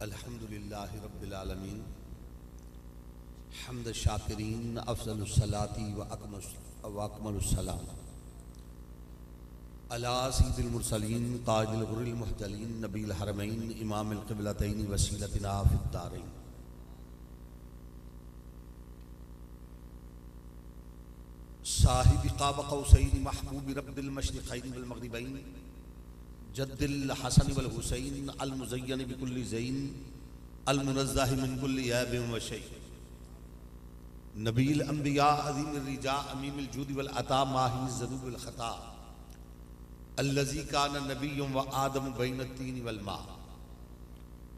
अल्हम्दुलिल्लाहि रब्बिल आलमीन हम्द शाकिरीन अफ़ज़लुस्सलाती व अकमलुस्सलाम अला सय्यिदिल मुरसलीन ताजिल गुर्रिल मुहतलीन नबील हरमैन इमामिल क़िबलतैन वसीलतिना फ़िद्दारैन। साहिब क़ाब क़ौसैन महबूब रब्बिल मशरिक़ैन वल मग़रिबैन जद्दिल हसन वल हुसैन अल मुज़य्यन बिकुल्लि ज़ैन अल मुनज़्ज़ह मिन कुल्लि ऐबिन व शै नबील अंबिया अज़ीमिर रिजा अमीमिल जूद वल अता माही ज़ुनूबिल ख़ता अल्लज़ी काना नबिय्युम व आदम बैन तीन वल मा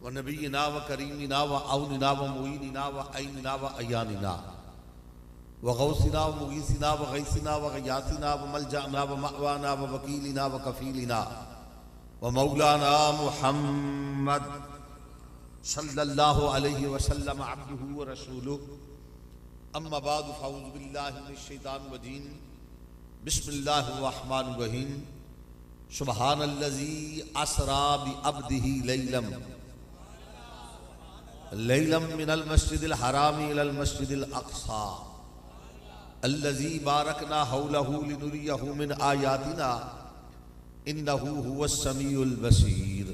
व नबिय्यिना व करीमिना व औनिना व मुईनिना व ऐनिना व अयानिना व गौसिना व मुगीसिना व गैसिना व गयासिना व मलजाना व मअवाना व वकीलिना व कफीलिना व मौलाना मुहम्मद सल्लल्लाहु अलैहि वसल्लम अब्दुहु व रसूलुहु अम्मा बाद फ़अऊज़ु बिल्लाहि मिनश शैतानिर रजीम बिस्मिल्लाहिर रहमानिर रहीम सुब्हानल्लज़ी अस्रा बि अब्दिही लैलम मिनल मस्जिदिल हरामी इलल मस्जिदिल अक़सा अल्लज़ी बारकना हौलहु लिनुरियहु मिन आयातिना इन्नहु हुवस समीउल बसीर।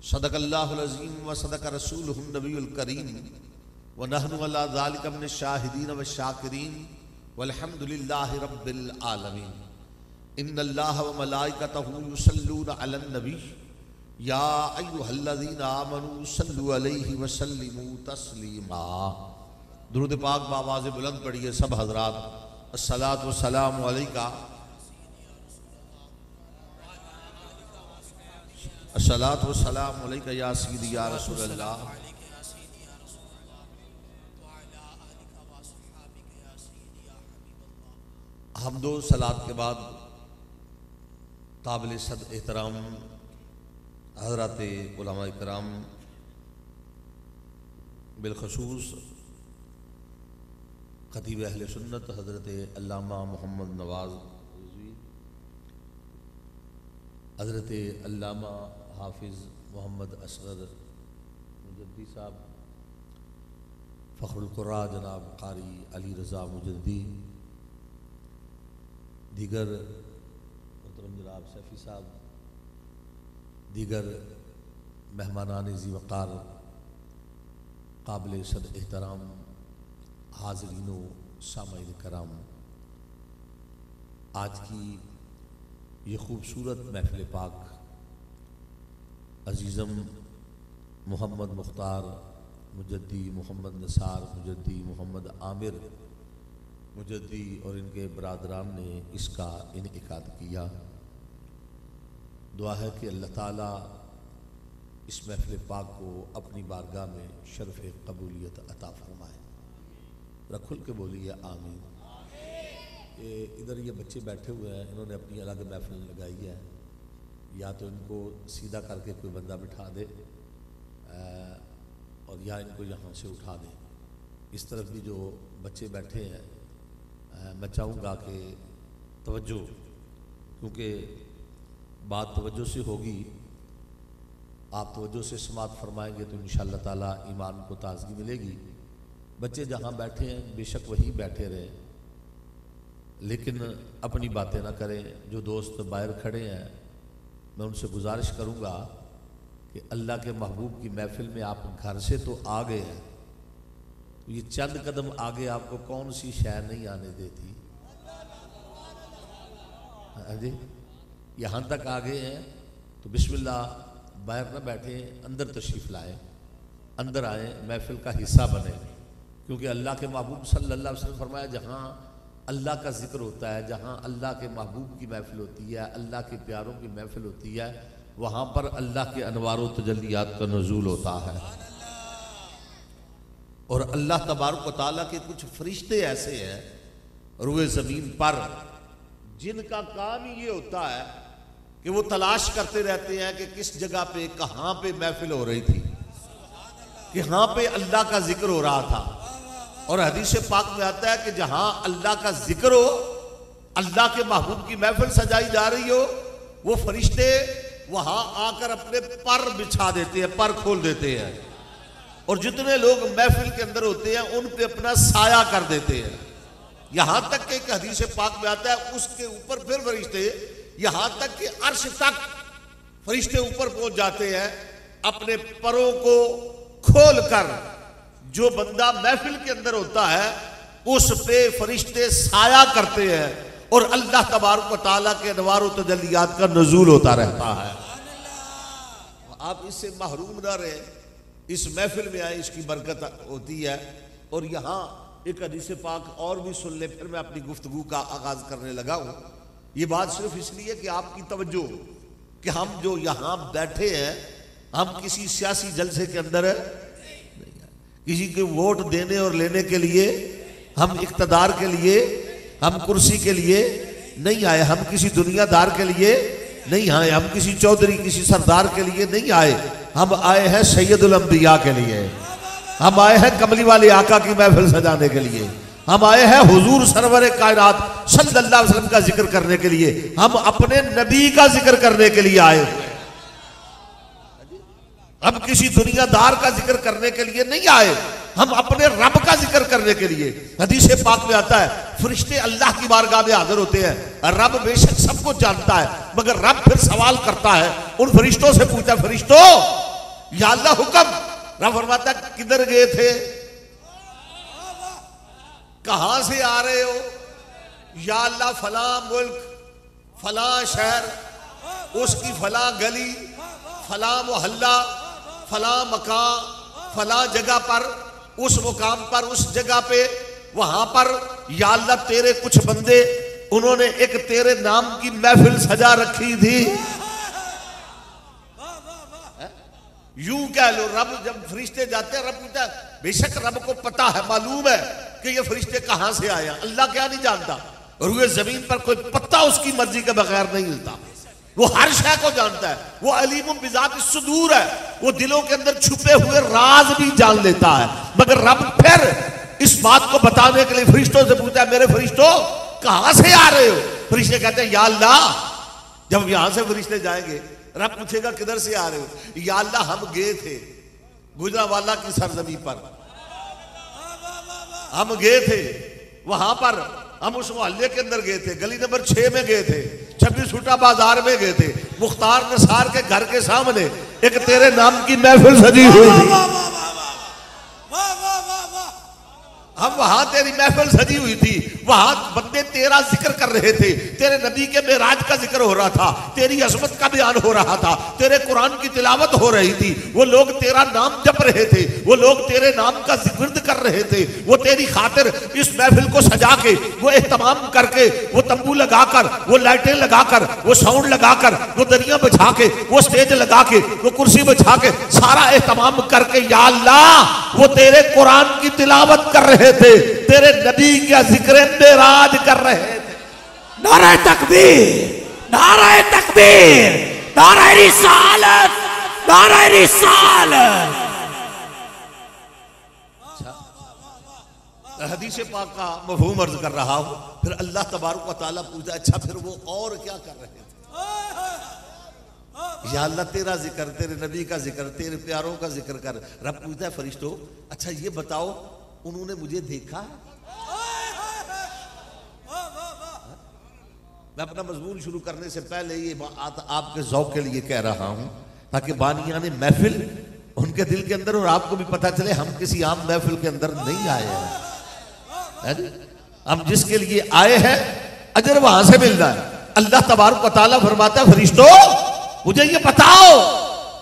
सदक़ल्लाहुल अज़ीम व सदक़ रसूलुहुन नबियुल करीम व नहनु अला ज़ालिका मिनश शाहिदीन व शाकिरीन वल्हम्दुलिल्लाहि रब्बिल आलमीन। इन्नल्लाहा व मलाइकतहु युसल्लूना अलन नबी या अय्युहल्लज़ीना आमनू सल्लु अलैहि व सल्लिमू तस्लीमा। दुरूद पाक बावाज़ बुलंद पढ़िए सब हज़रात। अस्सलातु वस्सलामु अलैका अस्सलातु वस्सलामु अलैका या सय्यदी या रसूलल्लाह। हम्दो सलात के बाद काबिल सद एहतराम हज़रात उलमा इकराम बिलखसूस खतीब अहले सुन्नत हज़रत अल्लामा मोहम्मद नवाज़ रिज़वी, हज़रत अल्लामा हाफिज़ मोहम्मद असगर मुजद्दी साहब, फ़ख्रुल क़ुर्रा जनाब क़ारी अली रज़ा मुजद्दी, दीगर मोहतरम जनाब सैफ़ी साहब, दीगर मेहमानान ज़ी वक़ार काबिल सद एहतराम हाज़रीनो सामाईन कराम, आज की ये ख़ूबसूरत महफ़िल पाक अज़ीज़म मोहम्मद मुख्तार मुजद्दी, मोहम्मद निसार मुजद्दी, मोहम्मद आमिर मुजद्दी और इनके बरादरान ने इसका इनेकाद किया। दुआ है कि अल्लाह ताला इस महफ़िल पाक को अपनी बारगाह में शर्फ़ कबूलियत अता फरमाए। रखुल के बोलिए आमीन। इधर ये बच्चे बैठे हुए हैं, इन्होंने अपनी अलग महफ़िल लगाई है, या तो इनको सीधा करके कोई बंदा बिठा दे और या इनको यहाँ से उठा दे। इस तरफ भी जो बच्चे बैठे हैं मैं चाहूँगा कि तवज्जो, क्योंकि बात तवज्जो से होगी, आप तवज्जो से समात फरमाएंगे तो इंशाअल्लाह ताला ईमान को ताज़गी मिलेगी। बच्चे जहाँ बैठे हैं बेशक वहीं बैठे रहें, लेकिन अपनी बातें ना करें। जो दोस्त बाहर खड़े हैं मैं उनसे गुजारिश करूँगा कि अल्लाह के महबूब की महफ़िल में आप घर से तो आ गए हैं, तो ये चंद कदम आगे आपको कौन सी शय नहीं आने देती। हाँ जी, यहाँ तक आ गए हैं तो बिस्मिल्लाह, बाहर ना बैठे, अंदर तशरीफ़ लाएँ, अंदर आएँ, महफ़िल का हिस्सा बने। क्योंकि अल्लाह के महबूब सल्लल्लाहु अलैहि वसल्लम फरमाया, जहाँ अल्लाह का जिक्र होता है, जहाँ अल्लाह के महबूब की महफ़िल होती है, अल्लाह के प्यारों की महफ़िल होती है, वहाँ पर अल्लाह के अनवार व तजल्लियात का नुज़ूल होता है। और अल्लाह तबारक व तआला के कुछ फरिश्ते ऐसे हैं रुए ज़मीन पर, जिनका काम ही ये होता है कि वो तलाश करते रहते हैं कि किस जगह पे, कहाँ पे महफ़िल हो रही थी, कहाँ पे अल्लाह का जिक्र हो रहा था। और हदीस पाक में आता है कि जहां अल्लाह का जिक्र हो, अल्लाह के महबूब की महफिल सजाई जा रही हो, वो फरिश्ते वहां आकर अपने पर बिछा देते हैं, पर खोल देते हैं, और जितने लोग महफिल के अंदर होते हैं उन पे अपना साया कर देते हैं। यहां तक कि एक हदीस पाक में आता है उसके ऊपर फिर फरिश्ते, यहां तक कि अर्श तक फरिश्ते ऊपर पहुंच जाते हैं, अपने परों को खोलकर जो बंदा महफिल के अंदर होता है उस पे फरिश्ते साया करते हैं और अल्लाह तबारक व तआला के अनवार व तजल्लियात का नुज़ूल होता रहता है। आप इससे महरूम ना रहे, इस महफिल में आए, इसकी बरकत होती है। और यहाँ एक हदीस पाक और भी सुन ले, फिर मैं अपनी गुफ्तगू का आगाज करने लगा हूँ। ये बात सिर्फ इसलिए कि आपकी तवज्जो कि हम जो यहाँ बैठे हैं, हम किसी सियासी जलसे के अंदर किसी के वोट देने और लेने के लिए, हम इक़्तिदार के लिए, हम कुर्सी के लिए नहीं आए, हम किसी दुनियादार के लिए नहीं आए, हम किसी चौधरी किसी सरदार के लिए नहीं आए, हम आए हैं सैयदुल अंबिया के लिए, हम आए हैं कमली वाले आका की महफिल सजाने के लिए, हम आए हैं हुजूर सरवर कायनात सल्लल्लाहु अलैहि वसल्लम का जिक्र करने के लिए, हम अपने नबी का जिक्र करने के लिए आए हुए, हम किसी दुनियादार का जिक्र करने के लिए नहीं आए, हम अपने रब का जिक्र करने के लिए। हदीस पाक में आता है फरिश्ते अल्लाह की बारगाह में हाजिर होते हैं, रब बेशक सब कुछ जानता है, मगर रब फिर सवाल करता है, उन फरिश्तों से पूछता है, फरिश्तों या अल्लाह हुक्म। रब फरमाता किधर गए थे, कहां से आ रहे हो, या अल्लाह फला मुल्क, फला शहर, उसकी फला गली, फला मोहल्ला, फला मकान, फला जगह पर, उस मुकाम पर, उस जगह पे, वहां पर या अल्लाह तेरे कुछ बंदे, उन्होंने एक तेरे नाम की महफिल सजा रखी थी। यूं कह लो, रब जब फरिश्ते जाते हैं, रब पूछता है, बेशक रब को पता है, मालूम है कि ये फरिश्ते कहां से आए, अल्लाह क्या नहीं जानता, रुए जमीन पर कोई पत्ता उसकी मर्जी के बगैर नहीं हिलता, वो हर शय को जानता है, वो अलीमुम बिज़ात सुदूर है, वो दिलों के अंदर छुपे हुए राज भी जान लेता है। मगर रब फिर इस बात को बताने के लिए फरिश्तों से पूछता है, मेरे फरिश्तों कहां से आ रहे हो। फरिश्ते कहते हैं या अल्लाह, जब यहां से फरिश्ते जाएंगे, रब पूछेगा किधर से आ रहे हो, या अल्लाह हम गए थे गुजरांवाला की सरजमी पर, हम गए थे वहां पर, हम उस मोहल्ले के अंदर गए थे, गली नंबर 6 में गए थे, 26 फुटा बाजार में गए थे, मुख्तार नसार के घर के सामने एक तेरे नाम की महफिल सजी हुई थी, हम वहां तेरी महफिल सजी हुई थी, वहां बंदे तेरा जिक्र कर रहे थे, तेरे नबी के मेराज का जिक्र हो रहा था, तेरी अजमत का बयान हो रहा था, तेरे कुरान की तिलावत हो रही थी, वो लोग तेरा नाम जप रहे थे, वो लोग तेरे नाम का जिक्र कर रहे थे, वो तेरी खातिर इस महफिल को सजा के, वो एहतमाम करके, वो तंबू लगाकर, वो लाइटें लगाकर, वो साउंड लगाकर, वो दरिया बिछा के, वो स्टेज लगा के, वो कुर्सी बिछा के, सारा एहतमाम करके या अल्लाह वो तेरे कुरान की तिलावत कर रहे थे, तेरे नबी का जिक्र मेराज कर रहे थे। नारे तकबीर, नारे तकबीर, नारे रिसालत, नारे रिसालत। हदीस पाक का मफहूम अर्ज कर रहा हूं, फिर अल्लाह तबारक व तआला पूछा, अच्छा फिर वो और क्या कर रहे थे। या अल्लाह तेरा जिक्र, तेरे नबी का जिक्र, तेरे प्यारों का जिक्र कर। रब पूछता है फरिश्तों, अच्छा ये बताओ उन्होंने मुझे देखा है। मैं अपना मजमून शुरू करने से पहले ये बात आपके जौक के लिए कह रहा हूं, ताकि बानियाने महफिल उनके दिल के अंदर और आपको भी पता चले हम किसी आम महफिल के अंदर नहीं आए हैं, हम जिसके लिए आए हैं अजर वहां से मिल रहा है। अल्लाह तबारक व तआला फरमाता है फरिश्तों मुझे ये बताओ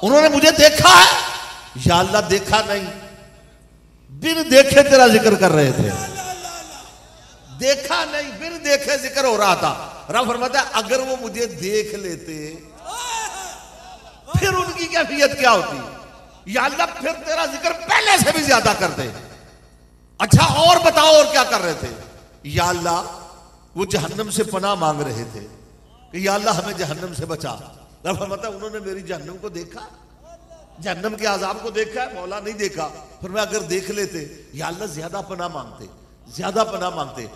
उन्होंने मुझे देखा है। या अल्लाह देखा नहीं, बिन देखे तेरा जिक्र कर रहे थे, देखा नहीं बिन देखे जिक्र हो रहा था। रब फरमाता है अगर वो मुझे देख लेते फिर उनकी कैफियत क्या होती। या अल्लाह फिर तेरा जिक्र पहले से भी ज्यादा कर दे। अच्छा और बताओ और क्या कर रहे थे। या अल्लाह वो जहन्नम से पनाह मांग रहे थे कि या अल्लाह हमें जहन्नम से बचा। रब फरमाता है उन्होंने मेरी जहन्नम को देखा, जहन्नम के आजाब को देखा है, मौला नहीं देखा। फिर मैं अगर देख लेते या अल्लाह ज्यादा पनाह मांगते, ज्यादा पनाह मांगते।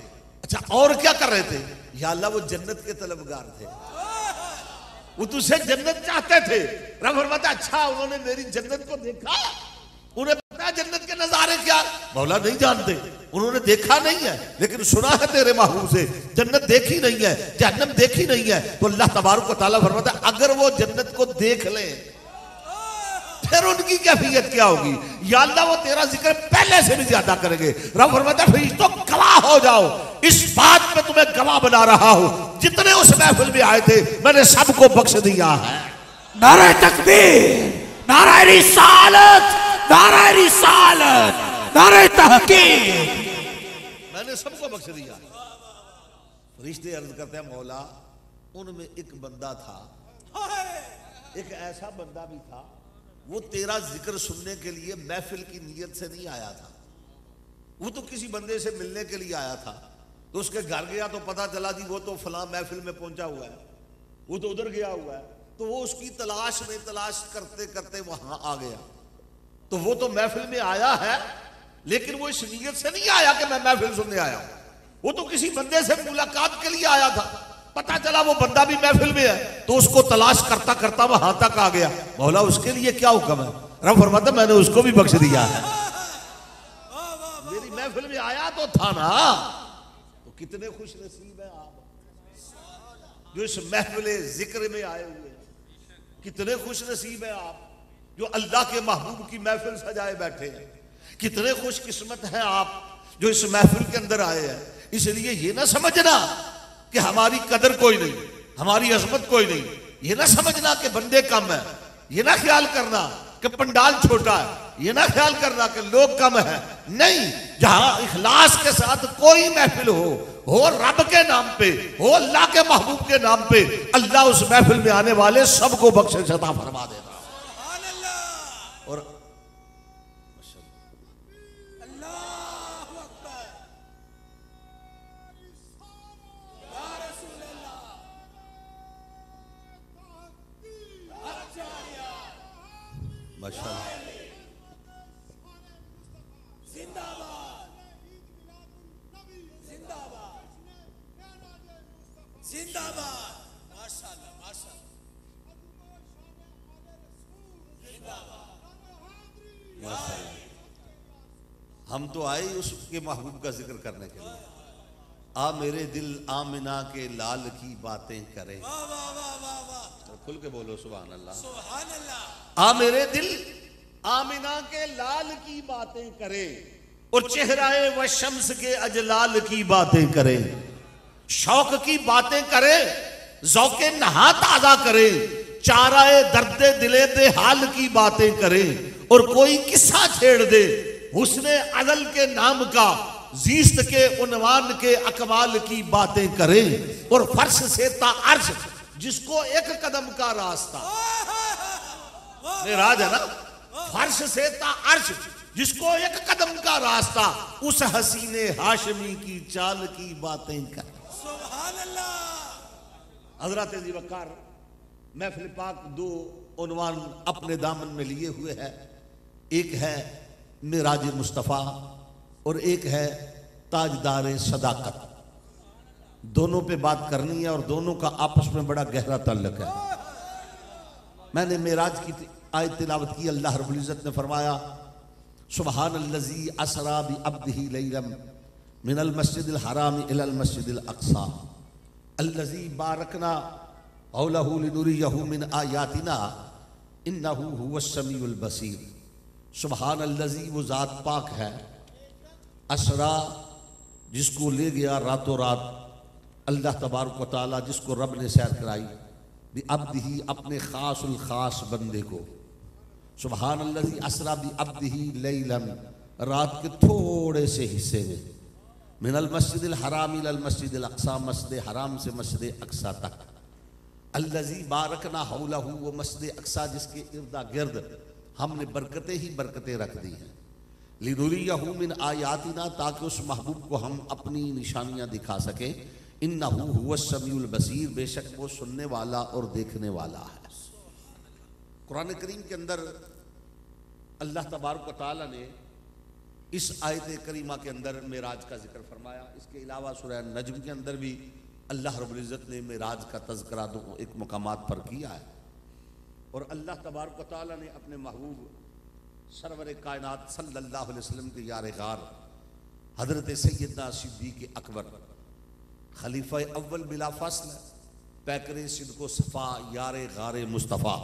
अच्छा और क्या कर रहे थे। या अल्लाह वो जन्नत के तलबगार थे। वो तुझसे जन्नत चाहते थे। रब फरमाता अच्छा उन्होंने मेरी जन्नत को देखा, उन्हें पता है जन्नत के नजारे क्या? मौला नहीं जानते, उन्होंने देखा नहीं है, लेकिन सुना है तेरे महबूब से जन्नत देखी नहीं है, जहन्नम देखी नहीं है। तो अल्लाह तबारक व तआला फरमाता है अगर वो जन्नत को देख ले फिर उनकी कैफियत क्या होगी? या अल्लाह वो तेरा जिक्र पहले से भी ज्यादा करेंगे। रब फरमाता है फिर तो गवाह हो जाओ, इस बात में तुम्हें गवाह बना रहा हूं, जितने उस महफिल में आए थे मैंने सबको बख्श दिया है। नारा तकबीर, नारा रिसालत, नारा रिसालत, नारा तहकीक, मैंने सबको बख्श दिया। फरिश्ते अर्ज करते हैं मौला उनमें एक बंदा था, एक ऐसा बंदा भी था वो तेरा जिक्र सुनने के लिए महफिल की नीयत से नहीं आया था, वो तो किसी बंदे से मिलने के लिए आया था। तो उसके घर गया तो पता चला जी वो तो फलां महफिल में पहुंचा हुआ है, वो तो उधर गया हुआ है। तो वो उसकी तलाश में तलाश करते करते वहां आ गया। तो वो तो महफिल में आया है लेकिन वो इस नीयत से नहीं आया कि मैं महफिल सुनने आया हूं, वो तो किसी बंदे से मुलाकात के लिए आया था। पता चला वो बंदा भी महफिल में है तो उसको तलाश करता करता वहां तक आ गया। मौला उसके लिए क्या हुक्म है? रब फरमाता मैंने उसको भी बख्श दिया है। मेरी महफिल में आया तो था ना, तो कितने खुश नसीब है आप जो इस महफिल जिक्र में आए हुए हैं, कितने खुश नसीब है आप जो अल्लाह के महबूब की महफिल सजाए बैठे हैं, कितने खुश किस्मत है आप जो इस महफिल के अंदर आए हैं। इसलिए ये ना समझना कि हमारी कदर कोई नहीं, हमारी अजमत कोई नहीं, ये ना समझना कि बंदे कम है, ये ना ख्याल करना कि पंडाल छोटा है, ये ना ख्याल करना कि लोग कम है। नहीं, जहां इखलास के साथ कोई महफिल हो रब के नाम पे, हो अल्लाह के महबूब के नाम पे, अल्लाह उस महफिल में आने वाले सबको बख्शिश अता फरमा देगा। और माशाअल्लाह जिंदाबाद, जिंदाबाद, जिंदाबाद, माशाअल्लाह, माशाअल्लाह, माशाअल्लाह। हम तो आए उसके महबूब का जिक्र करने के लिए। आ मेरे दिल आमिना के लाल की बातें करे, खुल के बोलो सुभान अल्लाह, सुभान अल्लाह। आ मेरे दिल आमिना के लाल की बातें करे और चेहराए व शम्स के अजलाल की बातें करे, शौक की बातें करे, ज़ौक़े नहा ताज़ा करे, चाराए दर्दे दिले दे हाल की बातें करे और कोई किस्सा छेड़ दे हुस्ने अज़ल के नाम का, जीस्त के उन्वान के अकमाल की बातें करे और फर्श से ता अर्श जिसको एक कदम का रास्ता, राज है ना, फर्श से ता अर्श जिसको एक कदम का रास्ता, उस हसीने हाशमी की चाल की बातें कर। सुभान अल्लाह। हजरत अबू बकर महफिल पाक दो उन्वान अपने दामन में लिए हुए है, एक है मिराज मुस्तफ़ा और एक है ताजदार सदाकत। दोनों पे बात करनी है और दोनों का आपस में बड़ा गहरा ताल्लुक है। मैंने मेराज की आयत तिलावत की, अल्लाह रब्बुल इज्जत ने फरमाया सुब्हानल्लज़ी असरा बि अब्दिही लैलन मिनल मस्जिदिल हराम इलल मस्जिदिल अक़सा अल्लज़ी बारकना हौलहु लिनुरियहु मिन आयातिना इन्नहु हुवस समीउल बसीर। सुब्हानल्लज़ी वो ज़ात पाक है, असरा जिसको ले गया रातों रात अल्लाह तबारक व तआला, जिसको रब ने सैर कराई, बि अब्दिही अपने खास उल खास बंदे को। सुब्हानल्लज़ी असरा बि अब्दिही लैलन रात के थोड़े से हिस्से में, मिनल मस्जिदिल हराम इलल मस्जिदिल अक़सा मस्जिद हराम से मस्जिद अक़सा तक, अल्लज़ी बारकना हौलहु वो मस्जिद अक़सा जिसके इर्दा गिर्द हमने बरकतें ही बरकतें रख दी हैं, लिनुरियहु मिन आयातिना ताकि उस महबूब को हम अपनी निशानियां दिखा सकें, इन्नहु हुवस समीउल बसीर बेशक वो सुनने वाला और देखने वाला है। कुरान करीम के अंदर अल्लाह तबारक व तआला ने इस आयत करीमा के अंदर मेराज का जिक्र फरमाया। इसके अलावा सूरह नज्म के अंदर भी अल्लाह रब्बुल इज़्ज़त ने मेराज का तज़किरा दो एक मकामात पर किया है और अल्लाह तबारक व तआला ने अपने महबूब सरवर कायनात सल्लल्लाहु अलैहि वसल्लम के यार गार हज़रत सैयदना सिद्दीक़ अकबर खलीफा अव्वल बिला फ़स्ल पैकर सिद्क़ो सफ़ा यार गार मुस्तफ़ा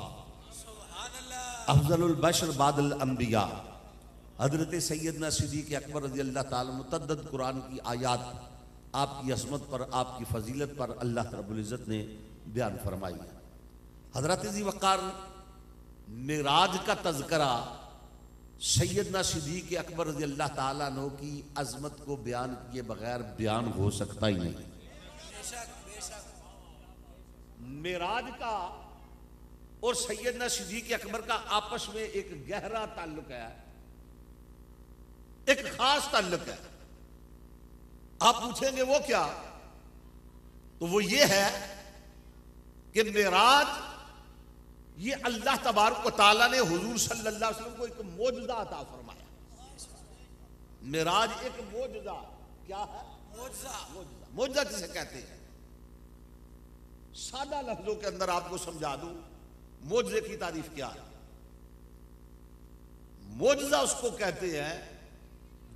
अफ़ज़लुल बशर बादल अंबिया हज़रत सैयदना सिद्दीक़ अकबर रज़ी अल्लाह ताला मुतअद्दिद कुरान की आयात आपकी अज़मत पर आपकी फ़जीलत पर अल्लाह रब्बुल इज़्ज़त ने बयान फरमाई है। हज़रत ज़ी वक़ार मेराज का तज़किरा सैयदना सिद्दीक़ अकबर रज़ी अल्लाह ताला अन्हु की अज़मत को बयान किए बगैर बयान हो सकता ही नहीं। मेराज का और सैयदना सिद्दीक़ अकबर का आपस में एक गहरा ताल्लुक है, एक खास ताल्लुक है। आप पूछेंगे वो क्या, तो वो ये है कि मेराज ये अल्लाह तबारक व तआला ने हुजूर सल्लल्लाहु अलैहि वसल्लम को एक मोजज़ा अता फरमाया। मेराज एक मोजज़ा, क्या है? मोजज़ा। मोजज़ा किसे कहते हैं? सादा लफ्जों के अंदर आपको समझा दूं मोजज़े की तारीफ क्या है। मोजज़ा उसको कहते हैं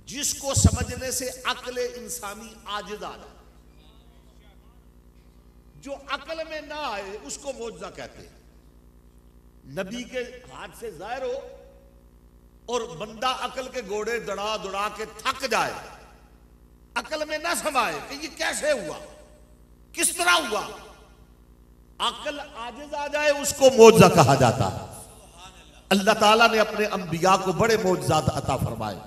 जिसको समझने से अक्ल इंसानी आजिज आ जाए, जो अक्ल में ना आए उसको मोजज़ा कहते हैं। नबी के हाथ से ज़ाहिर हो और बंदा अक्ल के घोड़े दौड़ा दौड़ा के थक जाए, अक्ल में ना समाए कि ये कैसे हुआ, किस तरह हुआ, अक्ल आजिज आ जाए, उसको मोजज़ा कहा जाता है। अल्लाह ताला ने अपने अंबिया को बड़े मोजज़ात अता फरमाए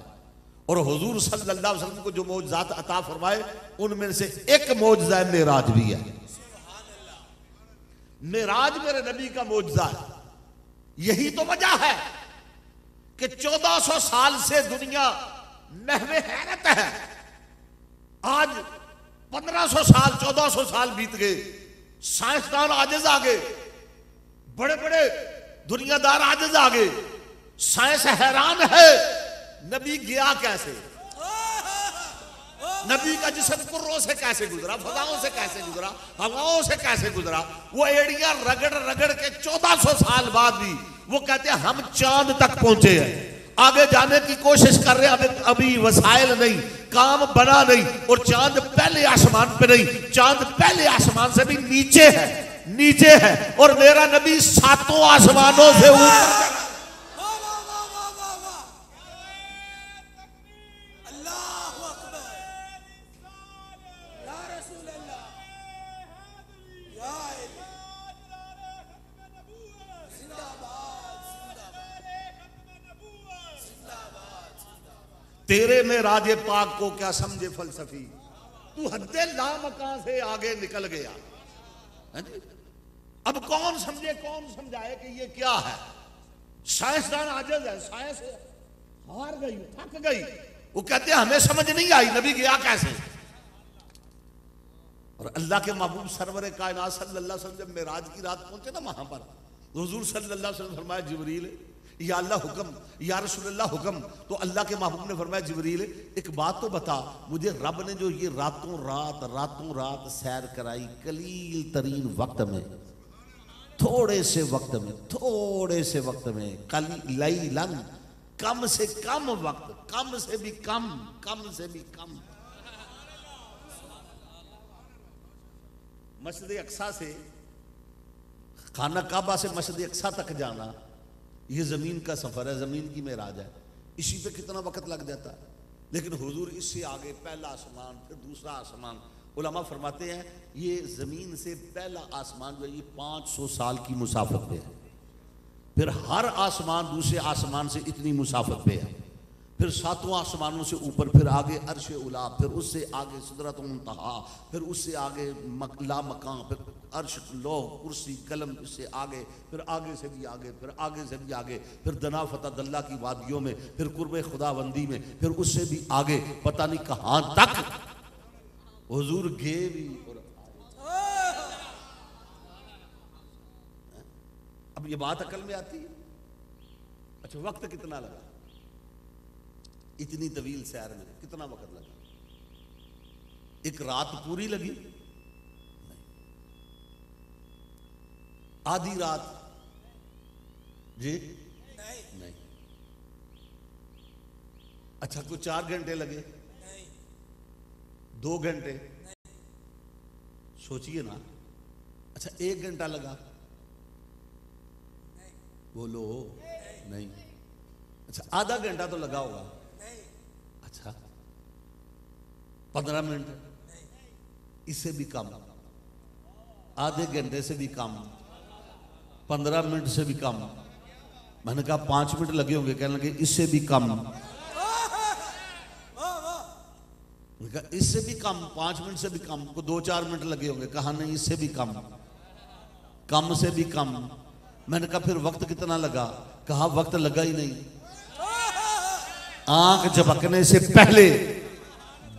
और हुजूर सल्लल्लाहु अलैहि वसल्लम को जो मोजज़ात अता फरमाए उनमें से एक मोजज़ा मेराज भी है। मेराज मेरे नबी का मोजज़ा है। यही तो वजह है कि 1400 साल से दुनिया महवे हैरत है। आज 1500 साल 1400 साल बीत गए, साइंसदान आजिज आ गए, बड़े बड़े दुनियादार आजिज आ गए, साइंस हैरान है नबी गया कैसे, नबी का जिस्म कुर्रों से कैसे गुजरा, फजाओं से कैसे गुजरा, हवाओं से कैसे गुजरा। वो एड़ियां रगड़ रगड़ के 1400 साल बाद भी वो कहते हैं हम चांद तक पहुंचे हैं, आगे जाने की कोशिश कर रहे हैं, अभी वसाइल नहीं, काम बना नहीं, और चांद पहले आसमान पे नहीं, चांद पहले आसमान से भी नीचे है, नीचे है, और मेरा नबी 7 आसमानों से ऊपर। तेरे में राजे पाक को क्या समझे फलसफी, तू हद्दे लामकान से आगे निकल गया। अब कौन समझे कौन समझाए कि ये क्या है। साइंसदान आजिज है, साइंस हार गई, थक गई, वो कहते हैं हमें समझ नहीं आई नबी गया कैसे। और अल्लाह के महबूब सरवर कायनात सल्लल्लाहु अलैहि वसल्लम जब मेराज की रात पहुंचे ना वहां पर, हुजूर सल्लल्लाहु अलैहि वसल्लम फरमाया जिब्रील या अल्लाह हुक्म, या रसूलुल्लाह हुक्म। तो अल्लाह के महबूब ने फरमाया जिब्रील एक बात तो बता मुझे, रब ने जो ये रातों रात सैर कराई कलील तरीन वक्त में, थोड़े से वक्त में लैलन, कम से कम वक्त, कम से भी कम। मस्जिद अक्सा से खाना काबा से मस्जिद अक्सा तक जाना ये जमीन का सफर है, जमीन की मेराज है। इसी पे कितना वक्त लग जाता है, लेकिन हुजूर इससे आगे पहला आसमान, फिर दूसरा आसमान। उलमा फरमाते हैं ये जमीन से पहला आसमान जो ये 500 साल की मुसाफत पे है, फिर हर आसमान दूसरे आसमान से इतनी मुसाफत पे है, फिर 7 आसमानों से ऊपर, फिर आगे अर्श उला, फिर उससे आगे सिदरत मुंतहा, फिर उससे आगे ला मकान, फिर अर्श लौह कुर्सी कलम, इससे आगे, फिर आगे से भी आगे, फिर आगे से भी आगे, फिर दना फता दल्ला की वादियों में, फिर कुर्बे खुदाबंदी में, फिर उससे भी आगे पता नहीं कहां तक हुजूर गए भी। अब ये बात अकल में आती है। अच्छा वक्त कितना लगा, इतनी तवील सैर में कितना वक्त लगा? एक रात पूरी लगी आधी रात जी नहीं नहीं। अच्छा कोई 4 घंटे लगे, नहीं 2 घंटे, सोचिए ना। अच्छा 1 घंटा लगा, बोलो नहीं। अच्छा आधा घंटा तो लगा होगा। नहीं अच्छा 15 मिनट, इससे भी कम, आधे घंटे से भी कम, 15 मिनट से भी कम। मैंने कहा 5 मिनट लगे होंगे, कहने लगे इससे भी कम। मैंने कहा इससे भी कम, 5 मिनट से भी कम, को 2-4 मिनट लगे होंगे। कहा नहीं इससे भी कम, कम से भी कम। मैंने कहा फिर वक्त कितना लगा? कहा वक्त लगा ही नहीं, आंख झपकने से पहले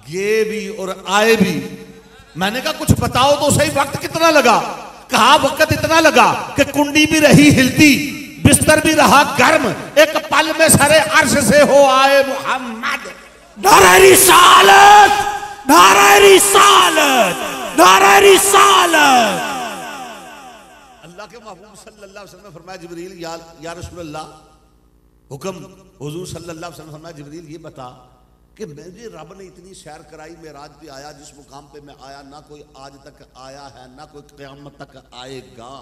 गए भी और आए भी। मैंने कहा कुछ बताओ तो सही, वक्त कितना लगा? कहा वक्त इतना लगा कि कुंडी भी रही हिलती, बिस्तर भी रहा गर्म, एक पल में सारे अर्श से हो आए मोहम्मद। नारा रिसालत, नारा रिसालत, नारा रिसालत। अल्लाह के महबूब सल्लल्लाहु अलैहि वसल्लम ने फरमाया जिब्रील या रसूल अल्लाह, हुक्म। हुजूर सल्लल्लाहु अलैहि वसल्लम फरमाया जिब्रील ये बता कि मुझे रब ने इतनी सैर कराई, मेराज पे आया, जिस मुकाम पे मैं आया ना कोई आज तक आया है, ना कोई क़यामत तक आएगा।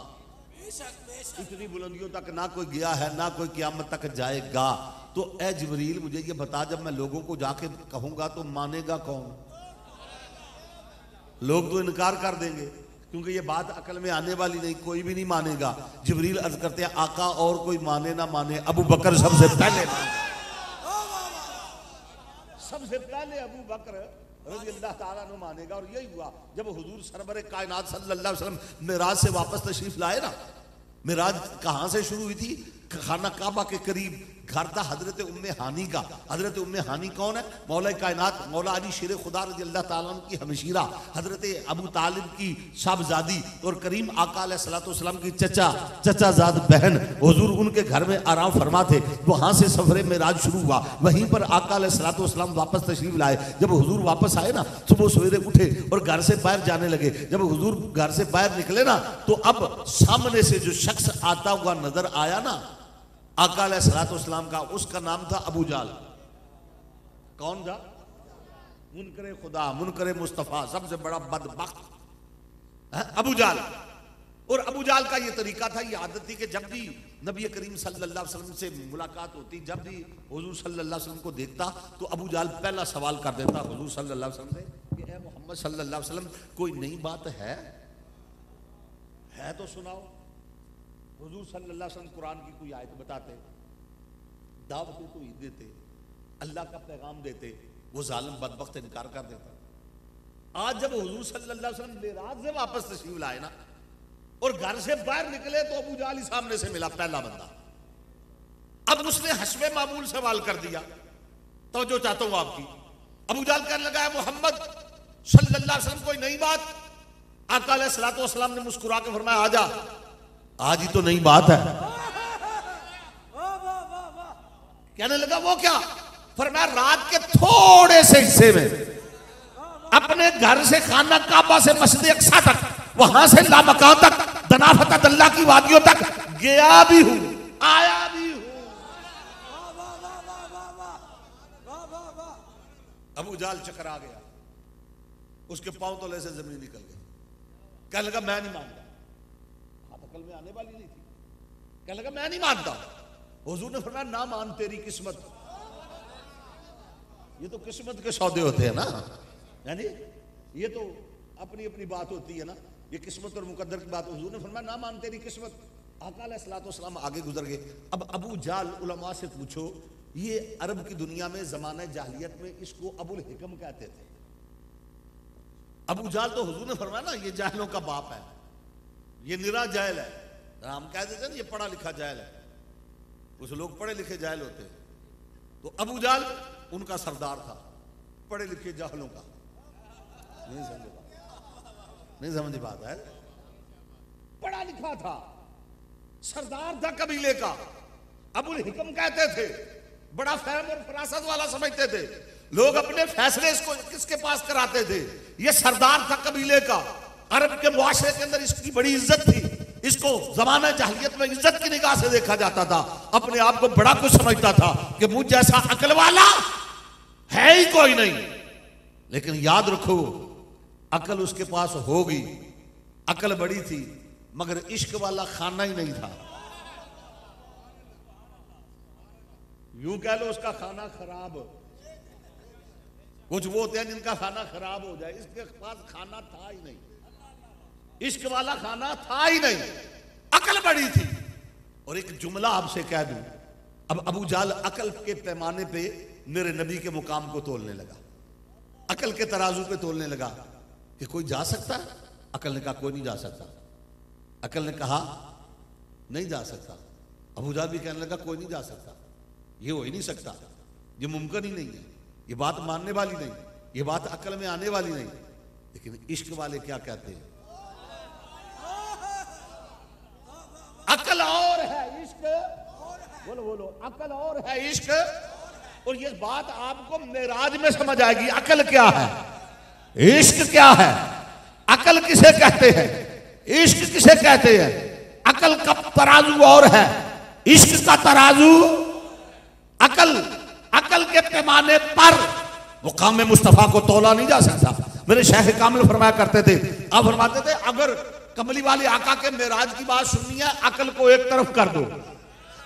इतनी बुलंदियों तक ना कोई गया है, ना कोई क़यामत तक जाएगा। तो ए जिब्रील मुझे ये बता, जब मैं लोगों को जाके कहूंगा तो मानेगा कौन? लोग तो इनकार कर देंगे, क्योंकि ये बात अकल में आने वाली नहीं, कोई भी नहीं मानेगा। जिब्रील अर्ज करते हैं आका और कोई माने ना माने, अबू बकर सबसे पहले माने। सबसे पहले अबू बकर रज़ी अल्लाह ताला अन्हु मानेगा। और यही हुआ जब हुजूर सरवर कायनात सल्लल्लाहु अलैहि वसल्लम मेराज से वापस तशरीफ लाए ना। मेराज कहां से शुरू हुई थी? खाना काबा के करीब घर था हजरत उम्मे हानी का। हजरत उम्मे हानी कौन है? मौला कायनात मौला अली शेर खुदा रज़ी अल्लाह ताला अन्हु की हमशीरा, हजरत अबू तालिब की साहबजादी और करीम आका अलैहिस्सलातु वस्सलाम की चचाजाद बहन। हुजूर उनके घर में आराम फरमा थे। वहां से सफर मेराज शुरू हुआ। वहीं पर आका अलैहिस्सलातु वस्सलाम वापस तशरीफ लाए। जब हुजूर वापस आए ना, सुबह सवेरे उठे और घर से बाहर जाने लगे। जब हुजूर घर से बाहर निकले ना, तो अब सामने से जो शख्स आता हुआ नजर आया ना आका अलैहिस्सलाम का, उसका नाम था अबू जाल। कौन था? मुनकरे खुदा, मुनकरे मुस्तफा, सबसे बड़ा बदबख्त अबू जाल। और अबू जाल का ये तरीका था, ये आदत थी कि जब भी नबी करीम सल्लल्लाहु अलैहि वसल्लम से मुलाकात होती, जब भी हुजूर सल्लल्लाहु अलैहि वसल्लम को देखता, तो अबू जाल पहला सवाल कर देता हुजूर सल्लल्लाहु अलैहि वसल्लम से कि ए मोहम्मद सल्लल्लाहु अलैहि वसल्लम, कोई नई बात है तो सुनाओ। हुजूर सल्लल्लाहु अलैहि वसल्लम कुरान की कोई आयत बताते, दावतें तो ईद देते, अल्लाह का पैगाम देते, वो जालिम बदबख्त इनकार कर देता। आज जब हुजूर सल्लल्लाहु अलैहि वसल्लम मेराज से वापस तशरीफ लाए ना और घर से बाहर निकले, तो अबू जाल ही सामने से मिला, पहला बंदा। अब उसने हस्बे मामूल सवाल कर दिया। तो जो चाहता हूं आपकी। अबू जाल कहने लगा है मोहम्मद सल्लल्लाहु अलैहि वसल्लम कोई नई बात? आका अलैहिस्सलातु वस्सलाम ने मुस्कुरा के फरमाया आजा, आज ही तो नई बात है। कहने लगा वो क्या? फरमाया रात के थोड़े से हिस्से में अपने घर से खाना काबा से मस्जिद अक्सा तक, वहां से लामकान तक, दनाफत अल्लाह की वादियों तक गया भी हूं, आया भी हूं। अबू जाल चकरा गया, उसके पांव तले से जमीन निकल गई। कहने लगा मैं नहीं मानता। अकल में आने वाली नहीं थी। कहने लगा मैं नहीं मानता। हुजूर ने फरमाया ना मान तेरी किस्मत। ये तो किस्मत के सौदे होते हैं ना, यानी ये तो अपनी अपनी बात होती है ना, ये किस्मत और मुकद्दर की बात। हुजूर ने फरमाया ना मान तेरी किस्मत। आका अलैहिस्सलातु वस्सलाम आगे गुजर गए। अब अबू जाल, उलमा से पूछो, ये अरब की दुनिया में जमाने जाहिलियत में इसको अबुल हिकम कहते थे। अबू जाल तो हुजूर ने फरमाया ना ये जाहिलों का बाप है, ये निरा जाहिल है। हम कह देते ना ये पढ़ा लिखा जाहिल है, कुछ लोग पढ़े लिखे जाहिल होते हैं। तो अबू जाल उनका सरदार था, पढ़े लिखे जाहिलों का। नहीं समझी बात है? पढ़ा लिखा था, सरदार था कबीले का, अबुल हिकम कहते थे, बड़ा फहम और फरासत वाला समझते थे। लोग अपने फैसले इसको किसके पास कराते थे? ये सरदार था कबीले का। अरब के मुआशरे के अंदर इसकी बड़ी इज्जत थी, इसको जमाना जाहिलियत में इज्जत की निगाह से देखा जाता था, अपने आप को बड़ा कुछ समझता था कि मुझ जैसा अकल वाला है ही कोई नहीं। लेकिन याद रखो, अकल उसके पास होगी, अकल बड़ी थी, मगर इश्क वाला खाना ही नहीं था। यूं कह लो उसका खाना खराब। कुछ वो होते हैं जिनका खाना खराब हो जाए, इसके पास खाना था ही नहीं, इश्क वाला खाना था ही नहीं, अकल बड़ी थी। और एक जुमला आपसे कह दूं, अब अबू जाल अकल के पैमाने पे मेरे नबी के मुकाम को तोलने लगा, अकल के तराजू पे तोलने लगा कि कोई जा सकता है? अकल ने कहा कोई नहीं जा सकता। अकल ने कहा नहीं जा सकता। अबू जाल भी कहने लगा कोई नहीं जा सकता, ये हो ही नहीं सकता, ये मुमकिन ही नहीं है, ये बात मानने वाली नहीं, ये बात अकल में आने वाली नहीं। लेकिन इश्क वाले क्या कहते हैं? अकल और है, इश्क बोलो बोलो, अकल और है, इश्क। और ये बात आपको मेराज में समझ आएगी, अकल क्या है, इश्क क्या है, अकल किसे कहते हैं, इश्क किसे कहते हैं। अकल का तराजू और है, इश्क का तराजू। अकल के पैमाने पर मुकाम मुस्तफा को तोला नहीं जा सकता। मेरे शेख कामिल फरमाया करते थे, आप फरमाते थे अगर कमली वाले आका के मेराज की बात सुननी है, अकल को एक तरफ कर दो,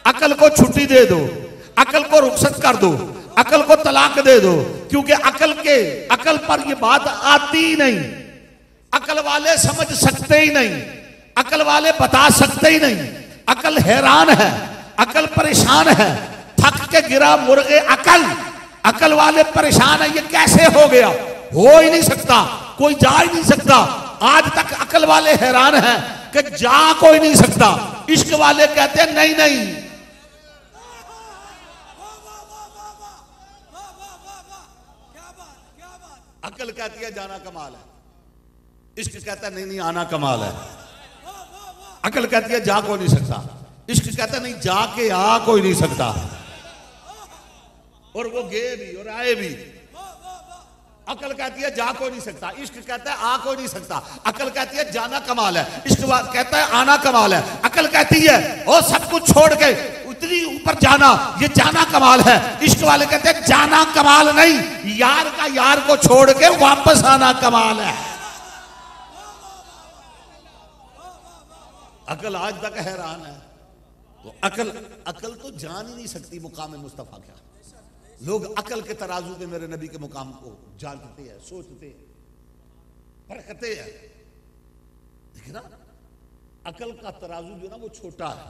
अकल को छुट्टी दे दो, अकल को रुखसत कर दो, अकल को तलाक दे दो, क्योंकि अकल पर ये बात आती ही नहीं। अकल वाले समझ सकते ही नहीं, अकल वाले बता सकते ही नहीं। अकल हैरान है, अकल परेशान है, थक के गिरा मुर्गे अकल वाले परेशान है, ये कैसे हो गया, हो ही नहीं सकता, कोई जा ही नहीं सकता। आज तक अकल वाले हैरान हैं कि जा कोई नहीं सकता। इश्क वाले कहते हैं नहीं नहीं, अकल कहती है जाना कमाल है, इश्क कहता है नहीं नहीं आना कमाल है। अकल कहती है जा कोई नहीं सकता, इश्क कहता है नहीं जाके आ कोई नहीं सकता। और वो गए भी और आए भी। अकल कहती है जा कोई नहीं सकता, इश्क कहता है आ कोई नहीं सकता। अकल कहती है जाना कमाल है, इश्क कहता है आना कमाल है। अकल कहती है और सब कुछ छोड़ के उतनी ऊपर जाना, ये जाना कमाल है। इश्क वाले कहते हैं जाना कमाल नहीं, यार का यार को छोड़ के वापस आना कमाल है। अकल आज तक हैरान है। तो अकल तो जान ही नहीं सकती मुकाम मुस्तफा क्या। लोग अकल के तराजू पे मेरे नबी के मुकाम को जानते हैं, सोचते हैं, परखते हैं। देखिए ना, अकल का तराजू जो ना वो छोटा है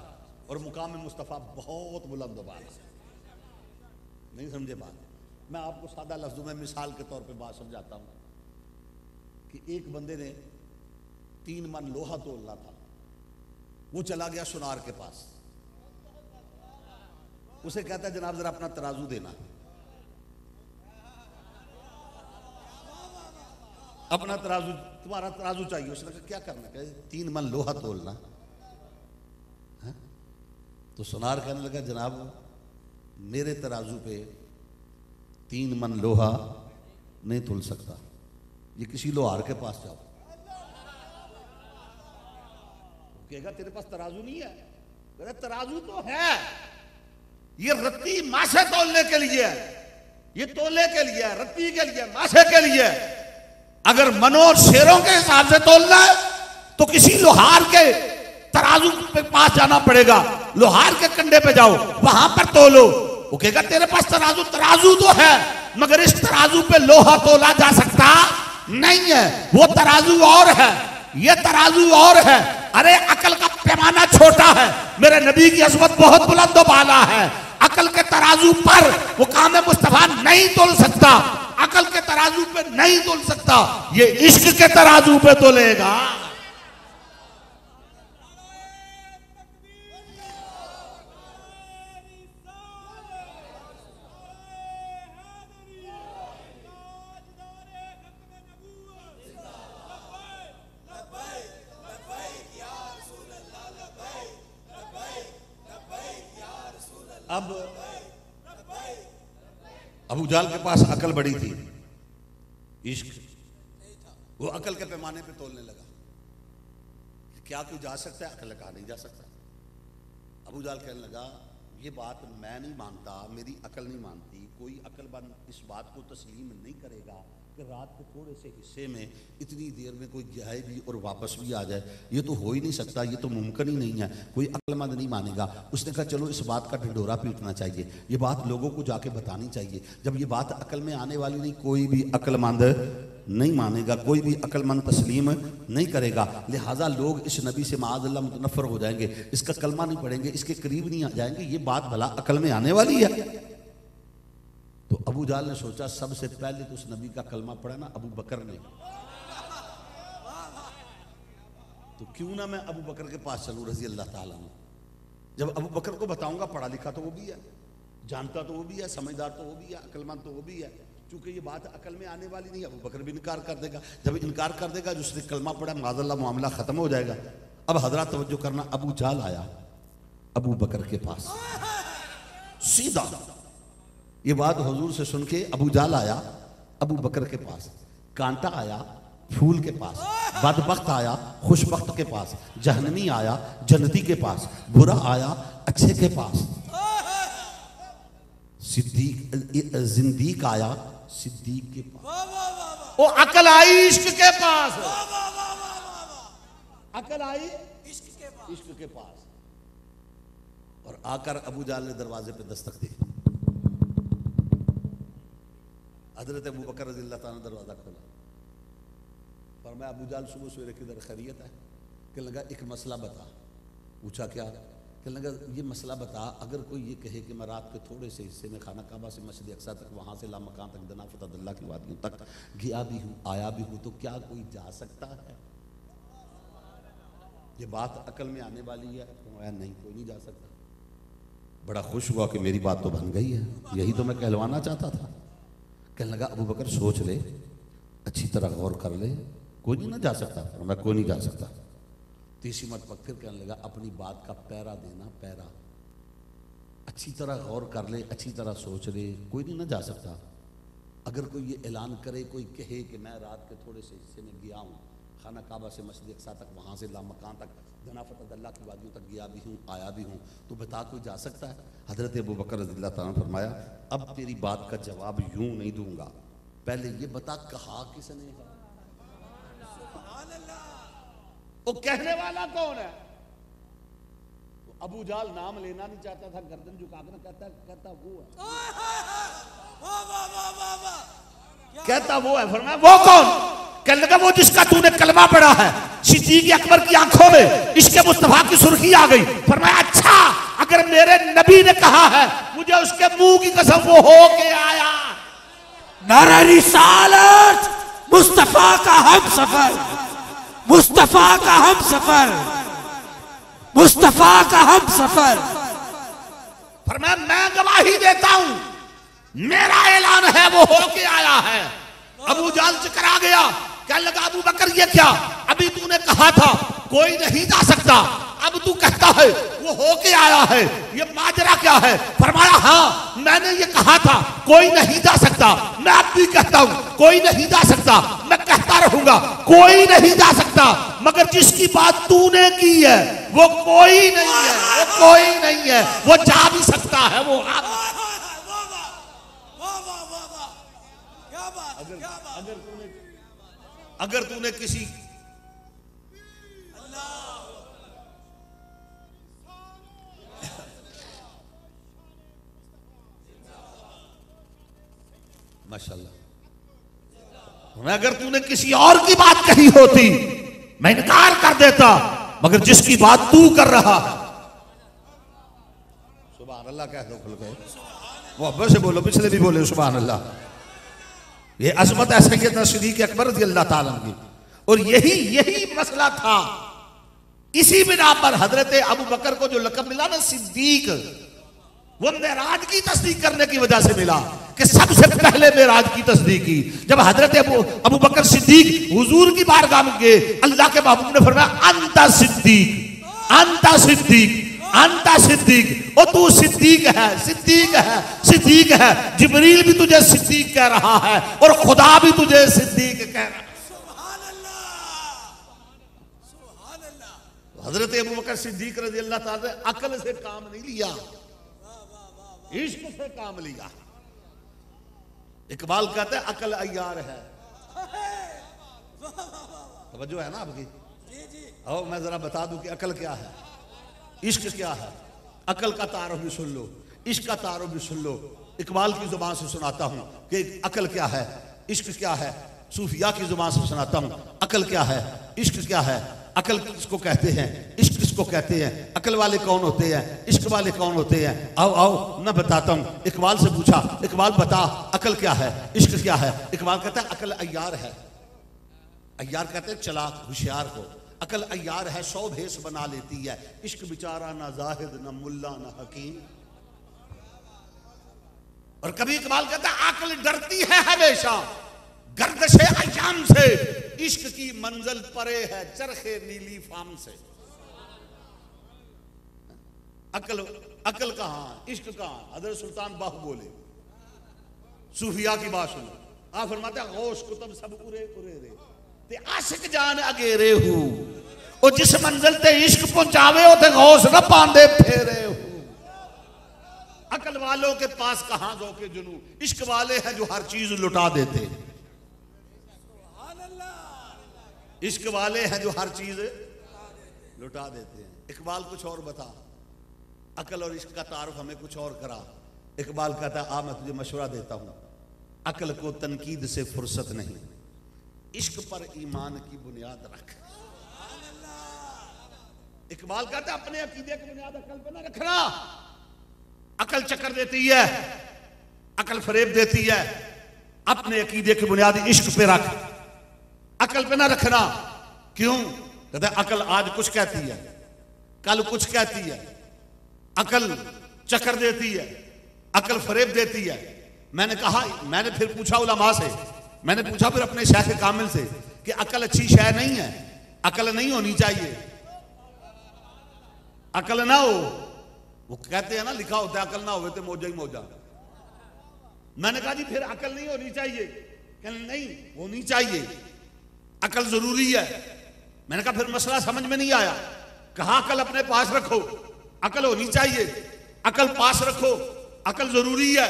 और मुकाम मुस्तफा बहुत बुलंद बात है। नहीं समझे बात? मैं आपको सादा लफ्जों में मिसाल के तौर पे बात समझाता हूं कि एक बंदे ने 3 मन लोहा तोलना था, वो चला गया सुनार के पास, उसे कहता है जनाब जरा अपना तराजू देना। अपना तराजू, तुम्हारा तराजू चाहिए। उसने कहा क्या करना? कहे 3 मन लोहा तोलना है? तो सुनार कहने लगा जनाब मेरे तराजू पे 3 मन लोहा नहीं तोल सकता, ये किसी लोहार के पास जाओ। कहेगा तेरे पास तराजू नहीं है? कहे तराजू तो है, ये रत्ती मासे तोलने के लिए है, ये तोले के लिए है, रत्ती के लिए, मासे के लिए। अगर मनो शेरों के हिसाब से तोलना है तो किसी लोहार के तराजू पे पास जाना पड़ेगा, लोहार के कंधे पे जाओ, वहां पर तोलो। वो कहेगा तेरे पास तराजू तो है, मगर इस तराजू पे लोहा तोला जा सकता नहीं है, वो तराजू और है, ये तराजू और है। अरे अकल का पैमाना छोटा है, मेरे नबी की अज़मत बहुत बुलंद व बाला है। अकल के तराजू पर मुकाम मुस्तफा नहीं तोल सकता, अकल के तराजू पे नहीं तोल सकता, ये इश्क के तराजू पे तोलेगा। अब अबू जाल के पास अकल बड़ी थी, इश्क, वो अकल के पैमाने पे तोलने लगा। क्या कोई जा सकता है? अकल लगा नहीं जा सकता। अबू जाल कहने लगा ये बात मैं नहीं मानता, मेरी अकल नहीं मानती, कोई अक्लमंद इस बात को तस्लीम नहीं करेगा कि रात के थोड़े से हिस्से में इतनी देर में कोई जाए भी और वापस भी आ जाए। ये तो हो ही नहीं सकता, ये तो मुमकिन ही नहीं है, कोई अक्लमंद नहीं मानेगा। उसने कहा चलो इस बात का ढिंढोरा पीटना चाहिए, ये बात लोगों को जाके बतानी चाहिए। जब ये बात अकल में आने वाली नहीं, कोई भी अक्लमंद नहीं मानेगा, कोई भी अक्लमंद तस्लीम नहीं करेगा। लिहाजा लोग इस नबी से माअज़ल्लाह मुतनफ़र हो जाएंगे, इसका कलमा नहीं पढ़ेंगे, इसके करीब नहीं आ जाएंगे। ये बात भला अकल में आने वाली है? तो अबू जाल ने सोचा सबसे पहले तो उस नबी का कलमा पढ़ा ना अबू बकर ने, तो क्यों ना मैं अबू बकर के पास चलूं रज़ी अल्लाह ताला अन्हु। जब अबू बकर को बताऊंगा, पढ़ा लिखा तो वो भी है, जानता तो वो भी है, समझदार तो वो भी है, अक्लमंद तो वो भी है। चूंकि ये बात अकल में आने वाली नहीं, अबू बकर भी इनकार कर देगा। जब इनकार कर देगा, जो उसने कलमा पढ़ा माज़अल्लाह मामला खत्म हो जाएगा। अब हजरत तवज्जो करना, अबू जाल आया अबू बकर के पास सीधा। ये बात हुजूर से सुन के अबू जाल आया अबू बकर के पास, कांटा आया फूल के पास, बदबख्त आया खुशबख्त के पास, जहन्नमी आया जन्नती के पास, बुरा आया अच्छे के पास, सिद्दीक जिंदीक आया सिद्दीक के पास, वो अकल आई इश्क के पास, अकल आई इश्क के पास। और आकर अबू जाल ने दरवाजे पे दस्तक दी। हजरत अबू बकर रज़ियल्लाहु ताला ने दरवाजा खोला, पर मैं अबू जाल सुबह सवेरे किधर खैरियत है? कहने लगा एक मसला बता। पूछा क्या? कहने लगा ये मसला बता, अगर कोई ये कहे कि मैं रात के थोड़े से हिस्से में खाना काबा से मस्जिद अक्सा तक, वहाँ से लामकान तक, दनाफत अल्लाह की वादियों तक गया भी हूँ आया भी हूँ, तो क्या कोई जा सकता है? ये बात अकल में आने वाली है? तो नहीं, कोई नहीं जा सकता। बड़ा खुश हुआ कि मेरी बात तो बन गई है, यही तो मैं कहलवाना चाहता था। कहने लगा अबू बकर सोच ले, अच्छी तरह गौर कर ले, कोई नहीं ना जा सकता। मैं कोई नहीं जा सकता। तीसरी मरतबा फिर कहने लगा अपनी बात का पैरा देना, पैरा, अच्छी तरह गौर कर ले, अच्छी तरह सोच ले, कोई नहीं ना जा सकता। अगर कोई ये ऐलान करे, कोई कहे कि मैं रात के थोड़े से हिस्से में गया हूँ खाना काबा से मस्जिद अक्सा तक, वहाँ से लामकान तक, दनाफत अल्लाह की वादियों तक गया भी हूँ आया भी हूँ, तो बता कोई जा सकता है? हज़रत अबू बकर रज़ियल्लाहु ताला ने फरमाया अब तेरी बात का जवाब यूं नहीं दूंगा, पहले ये बता कहा किसने है? वो कहने वाला कौन है? तो अबू जाल नाम लेना नहीं चाहता था, गर्दन झुकाकर कहता वो है, कहता वो है। फरमाया वो कौन? कहने लगा वो जिसका तूने कलमा पढ़ा है। सिद्दीक़ अकबर की आंखों में इश्क़े मुस्तफा की सुर्खी आ गई। फरमाया अच्छा, अगर मेरे नबी ने कहा है, मुझे उसके मुंह की कसम वो हो के आया। नारा रिसालत, मुस्तफा का हम सफर, मुस्तफा का हम सफर, मुस्तफा का हम सफर। फरमाया मैं गवाही देता हूं, मेरा ऐलान है वो हो के आया है। अबू जाल चकर आ गया, कहने लगा अबू बकर ये क्या? अभी तूने कहा था कोई नहीं जा सकता, अब तू कहता है वो हो के आया है, ये माजरा क्या है? फरमाया हाँ मैंने ये कहा था कोई नहीं जा सकता, मैं अब भी कहता हूं कोई नहीं जा सकता, मैं कहता रहूंगा कोई नहीं जा सकता, मगर जिसकी बात तूने की है वो कोई नहीं है, वो कोई नहीं है, वो जा भी सकता है, वो अगर तूने किसी माशाल्लाह, अगर तूने किसी और की बात कही होती मैं इनकार कर देता, मगर जिसकी बात तू कर रहा है, सुभान अल्लाह कह दो खुल गए, वो अब से बोलो, पिछले भी बोले सुभान अल्लाह। ये अज़मत है सैयदना सिद्दीक़ अकबर रज़ियल्लाहु ताला अन्हु की। और यही मसला था, इसी बिना पर हजरत अबू बकर को जो लक़ब मिला ना सिद्दीक, वो मेराज की तस्दीक करने की वजह से मिला कि सबसे पहले मेराज की तस्दीक की। जब हजरत अबू बकर सिद्दीक हुजूर की बारगाह में गए, अल्लाह के महबूब ने फरमाया अंता सिद्दीक, अंता सिद्दीक, अंता सिद्दीक, ओ तू सिद्दीक है, सिद्दीक है, सिद्दीक है। जिब्रील भी तुझे सिद्दीक कह रहा है और खुदा भी तुझे सिद्दीक कह रहा है। हजरत अबू बकर सिद्दीक रज़ी अल्लाह ताला ने अकल से काम नहीं लिया, इश्क से काम लिया। इकबाल कहते हैं अकल अय्यार है। तवज्जो है ना आपकी? और मैं जरा बता दूं कि अकल क्या है, इश्क क्या है। अकल का तारुफ भी सुन लो, इश्क का तारुफ भी सुन लो। इकबाल की जुबान से सुनाता हूं कि अकल क्या है, इश्क क्या है। सूफिया की जुबान से सुनाता हूं अकल क्या है, इश्क क्या है। अकल किसको कहते हैं, इश्क किसको कहते हैं, अकल वाले कौन होते हैं, इश्क वाले कौन होते हैं। आओ आओ मैं बताता हूं। इकबाल से पूछा, इकबाल बता अकल क्या है, इश्क क्या है। इकबाल कहता है अकल अय्यार है। अय्यार कहते हैं चालाक होशियार को। अकल अय्यार है, 100 भेष बना लेती है। इश्क बेचारा ना जाहिद ना मुल्ला ना हकीम। और कभी इकबाल कहता है अकल डरती है हमेशा गर्दशे अय्याम से, इश्क की मंजिल परे है चरखे नीली फाम से। अकल अकल कहां, इश्क कहां। हज़रत सुल्तान बाहु बोले, सूफिया की बात सुनो। आप फरमाते हैं गौस कुतुब सब उरे उरे रे ते आशिक जान अगेरे हूं, और जिस मंजिल ते इश्क पहुंचावे हो ते गौस न पांदे फेरे हूं। अकल वालों के पास कहां जो के जुनू, इश्क वाले हैं जो हर चीज लुटा देते। इश्क वाले हैं जो हर चीज लुटा देते हैं। इकबाल कुछ और बता, अकल और इश्क का तारुफ हमें कुछ और करा। इकबाल कहता है आ मैं तुझे मशवरा देता हूं, अकल को तनकीद से फुर्सत नहीं, इश्क पर ईमान की बुनियाद रख। इकबाल कहता है अपने अकीदे की बुनियाद अकल पे ना रखना। अकल चक्कर देती है, अकल फरेब देती है। अपने अकीदे की बुनियाद इश्क पे रख, अकल पे ना रखना। क्यों? कहते अकल आज कुछ कहती है, कल कुछ कहती है। अकल चक्कर देती है, अकल फरेब देती है। मैंने कहा, मैंने फिर पूछा उलमा से, मैंने पूछा फिर अपने शेख कामिल से कि अकल अच्छी शय नहीं है, अकल नहीं होनी चाहिए। अकल ना हो, वो कहते हैं ना लिखा होता है अकल ना हो तो मौजा ही मौजा। मैंने कहा जी फिर अकल नहीं होनी चाहिए। कहने नहीं होनी चाहिए, अकल जरूरी है। मैंने कहा फिर मसला समझ में नहीं आया। कहा अकल अपने पास रखो, अकल होनी चाहिए, अकल पास रखो, अकल जरूरी है,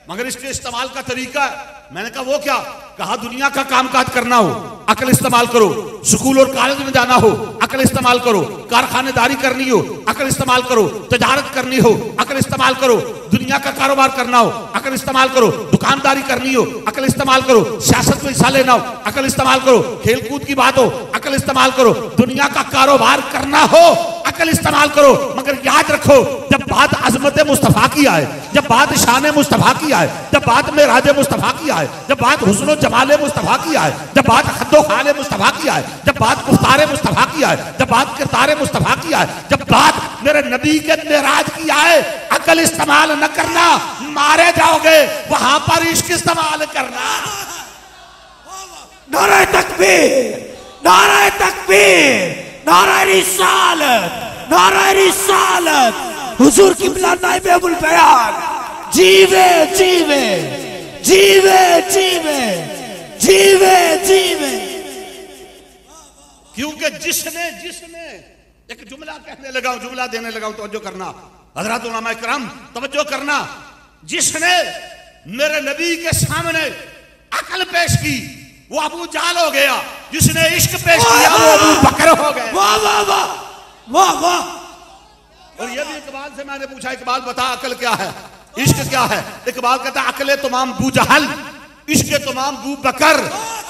मगर इसके इस्तेमाल का तरीका है। मैंने कहा वो क्या? कहा दुनिया का कामकाज करना हो अकल इस्तेमाल करो, स्कूल और कॉलेज में जाना हो अकल इस्तेमाल करो, कारखानेदारी करनी हो अकल इस्तेमाल करो, तजारत करनी हो अकल इस्तेमाल करो, दुनिया का कारोबार करना हो अकल इस्तेमाल करो, दुकानदारी करनी हो अकल इस्तेमाल करो, सियासत में हिस्सा लेना हो अकल इस्तेमाल करो, खेल कूद की बात हो अकल इस्तेमाल करो, दुनिया का कारोबार करना हो अकल इस्तेमाल करो। मगर याद रखो जब बात अजमत मुस्तफा की आए, जब बात शान मुस्तफा की आए, जब बात मेराज मुस्तफा की आए, जब बात हुस्न जमाल मुस्तफा की आए, जब बात हद्दो खाल मुस्तफा की आए, जब बात गुफ्तार मुस्तफा की आए, जब बात किरदार मुस्तफा की आए, जब बात मेरे नबी के मेराज की आए, अकल इस्तेमाल न करना, मारे जाओगे। वहां पर इश्क इस्तेमाल करना। नारे तकबीर, नारे तकबीर, नारे रिसालत, नारे रिसालत। हुजूर किबला नाइब अबुल बयान जीवे जीवे जीवे जीवे जीवे जीवे। क्योंकि जिसने जिसने एक जुमला कहने लगा, जुमला देने लगा, तवज्जो करना हज़रात उलमा इकराम, तवज्जो करना। जिसने मेरे नबी के सामने अकल पेश की वो अबू जाल हो गया, जिसने इश्क पेश किया वो अबू बकर हो गया। वाह वाह वाह वाह वाह। और ये भी इकबाल से मैंने पूछा, इकबाल बता अकल क्या है, इश्क क्या है। इकबाल कहता अकल तमाम बू जहल, इश्क तमाम बू बकर।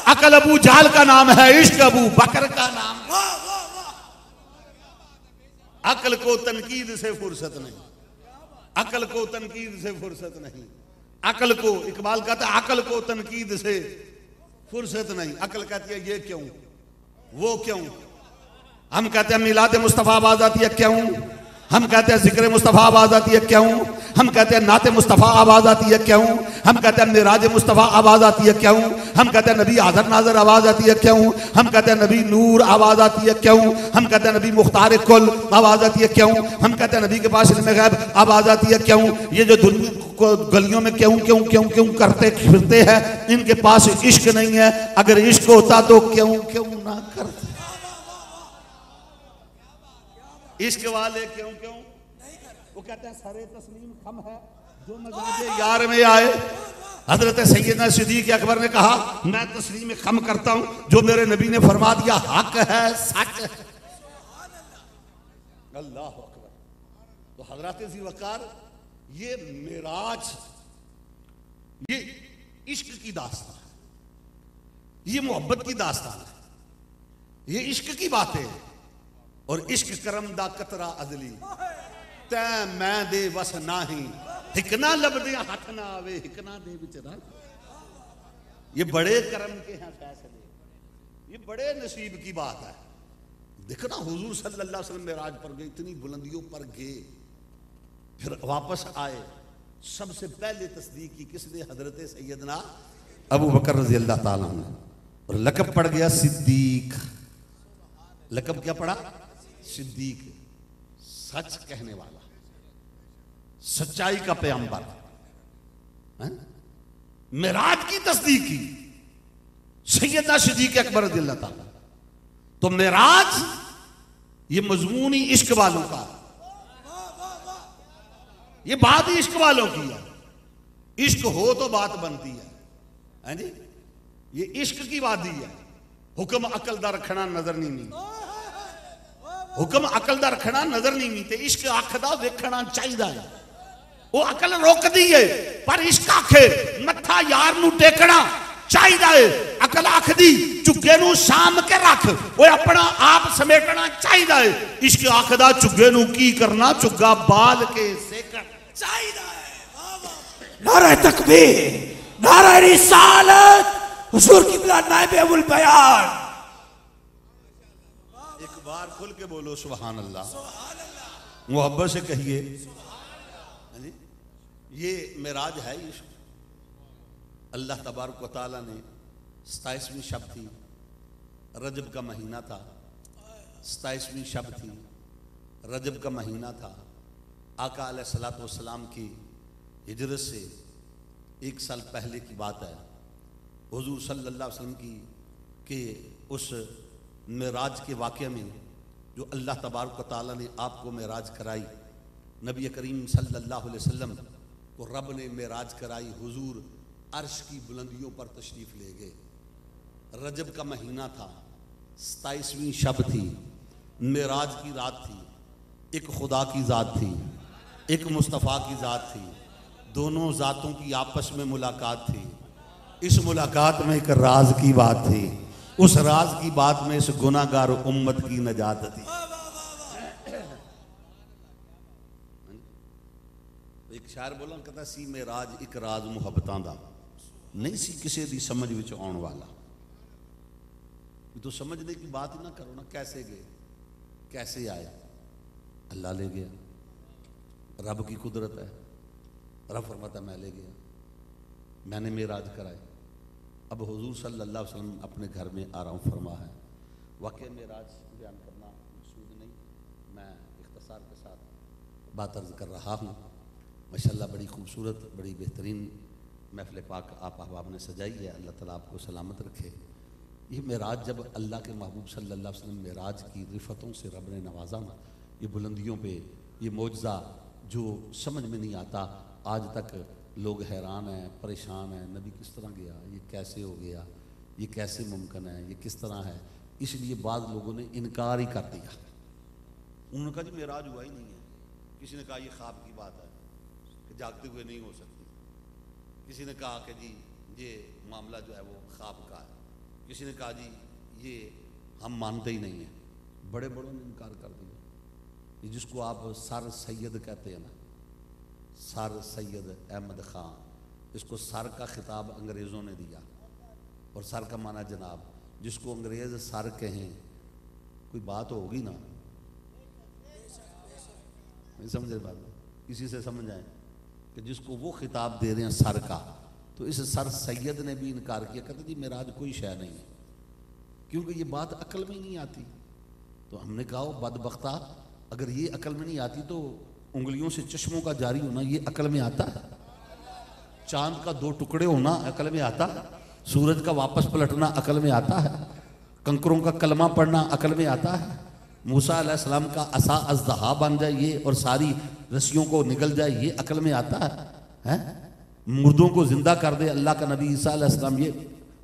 अकल अबू जाल का नाम है, इश्क अबू बकर का नाम है। अकल को तनकीद से फुर्सत नहीं, अकल को तनकीद से फुर्सत नहीं। अकल को, इकबाल कहता है अकल को तनकीद से फुर्सत नहीं। अकल कहती है ये क्यों वो क्यों। हम कहते हैं मिलाद मुस्तफा आवाज आती है क्यों, हम कहते हैं जिक्र मुस्तफा आवाज आती है क्यों, हम कहते हैं नाते मुस्तफा आवाज आती है क्यों, हम कहते हैं मिराज मुस्तफा आवाज आती है क्यों, हम कहते हैं नबी आज़र नाज़र आवाज आती है क्यों, हम कहते हैं नबी नूर आवाज आती है क्यों, हम कहते हैं नबी मुख्तार कुल आवाज आती है क्यों, हम कहते हैं नबी के पास इल्म गैब आवाज आती है क्यों। ये जो दुनिया को गलियों में क्यों क्यों क्यों क्यों करते फिरते हैं, इनके पास इश्क नहीं है। अगर इश्क होता तो क्यों क्यों ना करते। इश्क वाले क्यों क्यों वो कहते हैं सारे तस्लीम खम है जो मजाजे यार में आए। हजरत सैयदना सिद्दीक अकबर ने कहा मैं तस्लीम खम करता हूं जो मेरे नबी ने फरमा दिया हक है सच है। अल्लाह अकबर। तो हजरत ज़ीवकार ये मेराज ये इश्क की दास्तान है, ये मोहब्बत की दास्तान है, ये इश्क की बातें है। और इश्क करम दा कतरा अजली तै मैं दे वस नाही हिकना लबदे हथ ना आवे हिकना दे विचरा। ये बड़े करम के हैं फैसले, ये बड़े नसीब की बात है। देखो ना हुजूर सल्लल्लाहु अलैहि वसल्लम मेराज पर गए, इतनी बुलंदियों पर गए, फिर वापस आए। सबसे पहले तस्दीक की किसने? हजरत सैयदना अबू बकर रज़ी अल्लाह ताला अन्हु। और लक़ब पड़ गया सिद्दीक। लक़ब क्या पड़ा? सिद्दीक, सच कहने वाला, सच्चाई का पैगंबर। मेराज की तस्दीक की सैयदना सिद्दीक अकबर रज़ियल्लाहु ताला। तो मेराज ये मजमून ही इश्क वालों का, ये बात ही इश्क वालों की है। इश्क हो तो बात बनती है जी। ये इश्क की वादी है। हुक्म अकल दा रखना नजर नहीं नी, हुक्म अकल दा रखना नजर नहीं नी। ते इश्क आखदा वेखना चाहिए है। वो अकल रोकदी है पर इश्क आखे मत्था यार नू टेकना चाहिए है। अकल आखदी झुग्गे नू साम के रख, वो अपना आप समेटना चाहिए है। इश्क आखदा झुग्गे नू की करना, झुग्गा बाल के सेकना चाहिए है। नारा तकबीर, नारा रिसालत, हुजूर किबला नाइब अबुल बयान। एक बार खुल के बोलो सुभान अल्लाह, मोहब्बत से कहिए। ये मेराज है इश्क। अल्लाह तबारक व तआला ने 27वीं शब थी, रजब का महीना था। 27वीं शब थी, रजब का महीना था। आका अलैहिस्सलातु वस्सलाम की हिजरत से 1 साल पहले की बात है। हुजूर सल्लल्लाहु अलैहि वसल्लम की के उस मेराज के वाक़े में जो अल्लाह तबारक व तआला ने आपको मेराज कराई, नबी करीम सल्लल्लाहु अलैहि वसल्लम को रब ने मेराज कराई। हुजूर अर्श की बुलंदियों पर तशरीफ़ ले गए। रजब का महीना था, 27वीं शब थी, मेराज की रात थी। एक खुदा की ज़ात थी, एक मुस्तफ़ा की ज़ात थी। दोनों ज़ातों की आपस में मुलाकात थी। इस मुलाकात में एक राज की बात थी। उस राज की बात में इस गुनाहगार उम्मत की नजात थी। एक शायर बोला कहता सी मेराज एक राज मुहब्बतां दा नहीं सी किसी दी समझ विच आउण वाला। तो समझने की बात ही ना करो ना। कैसे गए, कैसे आए? अल्लाह ले गया, रब की कुदरत है। रब फरमाता मैं ले गया, मैंने मेराज कराए। अब हुजूर सल्लल्लाहु अलैहि वसल्लम अपने घर में आराम फरमा है। वाक़ई मेराज बयान करना मकसूद नहीं, मैं इख्तिसार के साथ बात अर्ज कर रहा हूँ। माशाअल्लाह बड़ी खूबसूरत, बड़ी बेहतरीन महफ़िल पाक आप अहबाब ने सजाई है। अल्लाह ताला आपको सलामत रखे। ये मेराज जब अल्लाह के महबूब सल्लल्लाहु अलैहि वसल्लम मेराज की रिफ़तों से रब ने नवाजा ना, ये बुलंदियों पे ये मौजज़ा जो समझ में नहीं आता, आज तक लोग हैरान हैं, परेशान हैं। नबी किस तरह गया, ये कैसे हो गया, ये कैसे मुमकिन है, ये किस तरह है। इसलिए बाद लोगों ने इनकार ही कर दिया। उन्होंने कहा जी मेराज हुआ ही नहीं है। किसी ने कहा ये ख्वाब की बात है कि जागते हुए नहीं हो सकती। किसी ने कहा कि जी ये मामला जो है वो ख्वाब का है। किसी ने कहा जी ये हम मानते ही नहीं हैं। बड़े बड़ों ने इनकार कर दिया। ये जिसको आप सर सैयद कहते हैं ना, सर सैयद अहमद ख़ान, इसको सर का खिताब अंग्रेज़ों ने दिया। और सर का माना जनाब, जिसको अंग्रेज़ सर कहें कोई बात होगी ना, नहीं समझ रहे बात? किसी से समझ आए कि जिसको वो खिताब दे रहे हैं सर का, तो इस सर सैयद ने भी इनकार किया। कहते जी मेराज कोई शय नहीं है, क्योंकि ये बात अकल में नहीं आती। तो हमने कहा बदबख्ता, अगर ये अकल में नहीं आती तो उंगलियों से चश्मों का जारी होना ये अकल में आता है? चांद का 2 टुकड़े होना अकल में आता है? सूरज का वापस पलटना अकल में आता है? कंकरों का कलमा पढ़ना अकल में आता है? मूसा अलैहिस्सलाम का असा अज़दहा बन जाए ये और सारी रस्सियों को निकल जाए, ये अकल में आता है? मुर्दों को जिंदा कर दे अल्लाह का नबी ईसा अलैहिस्सलाम, ये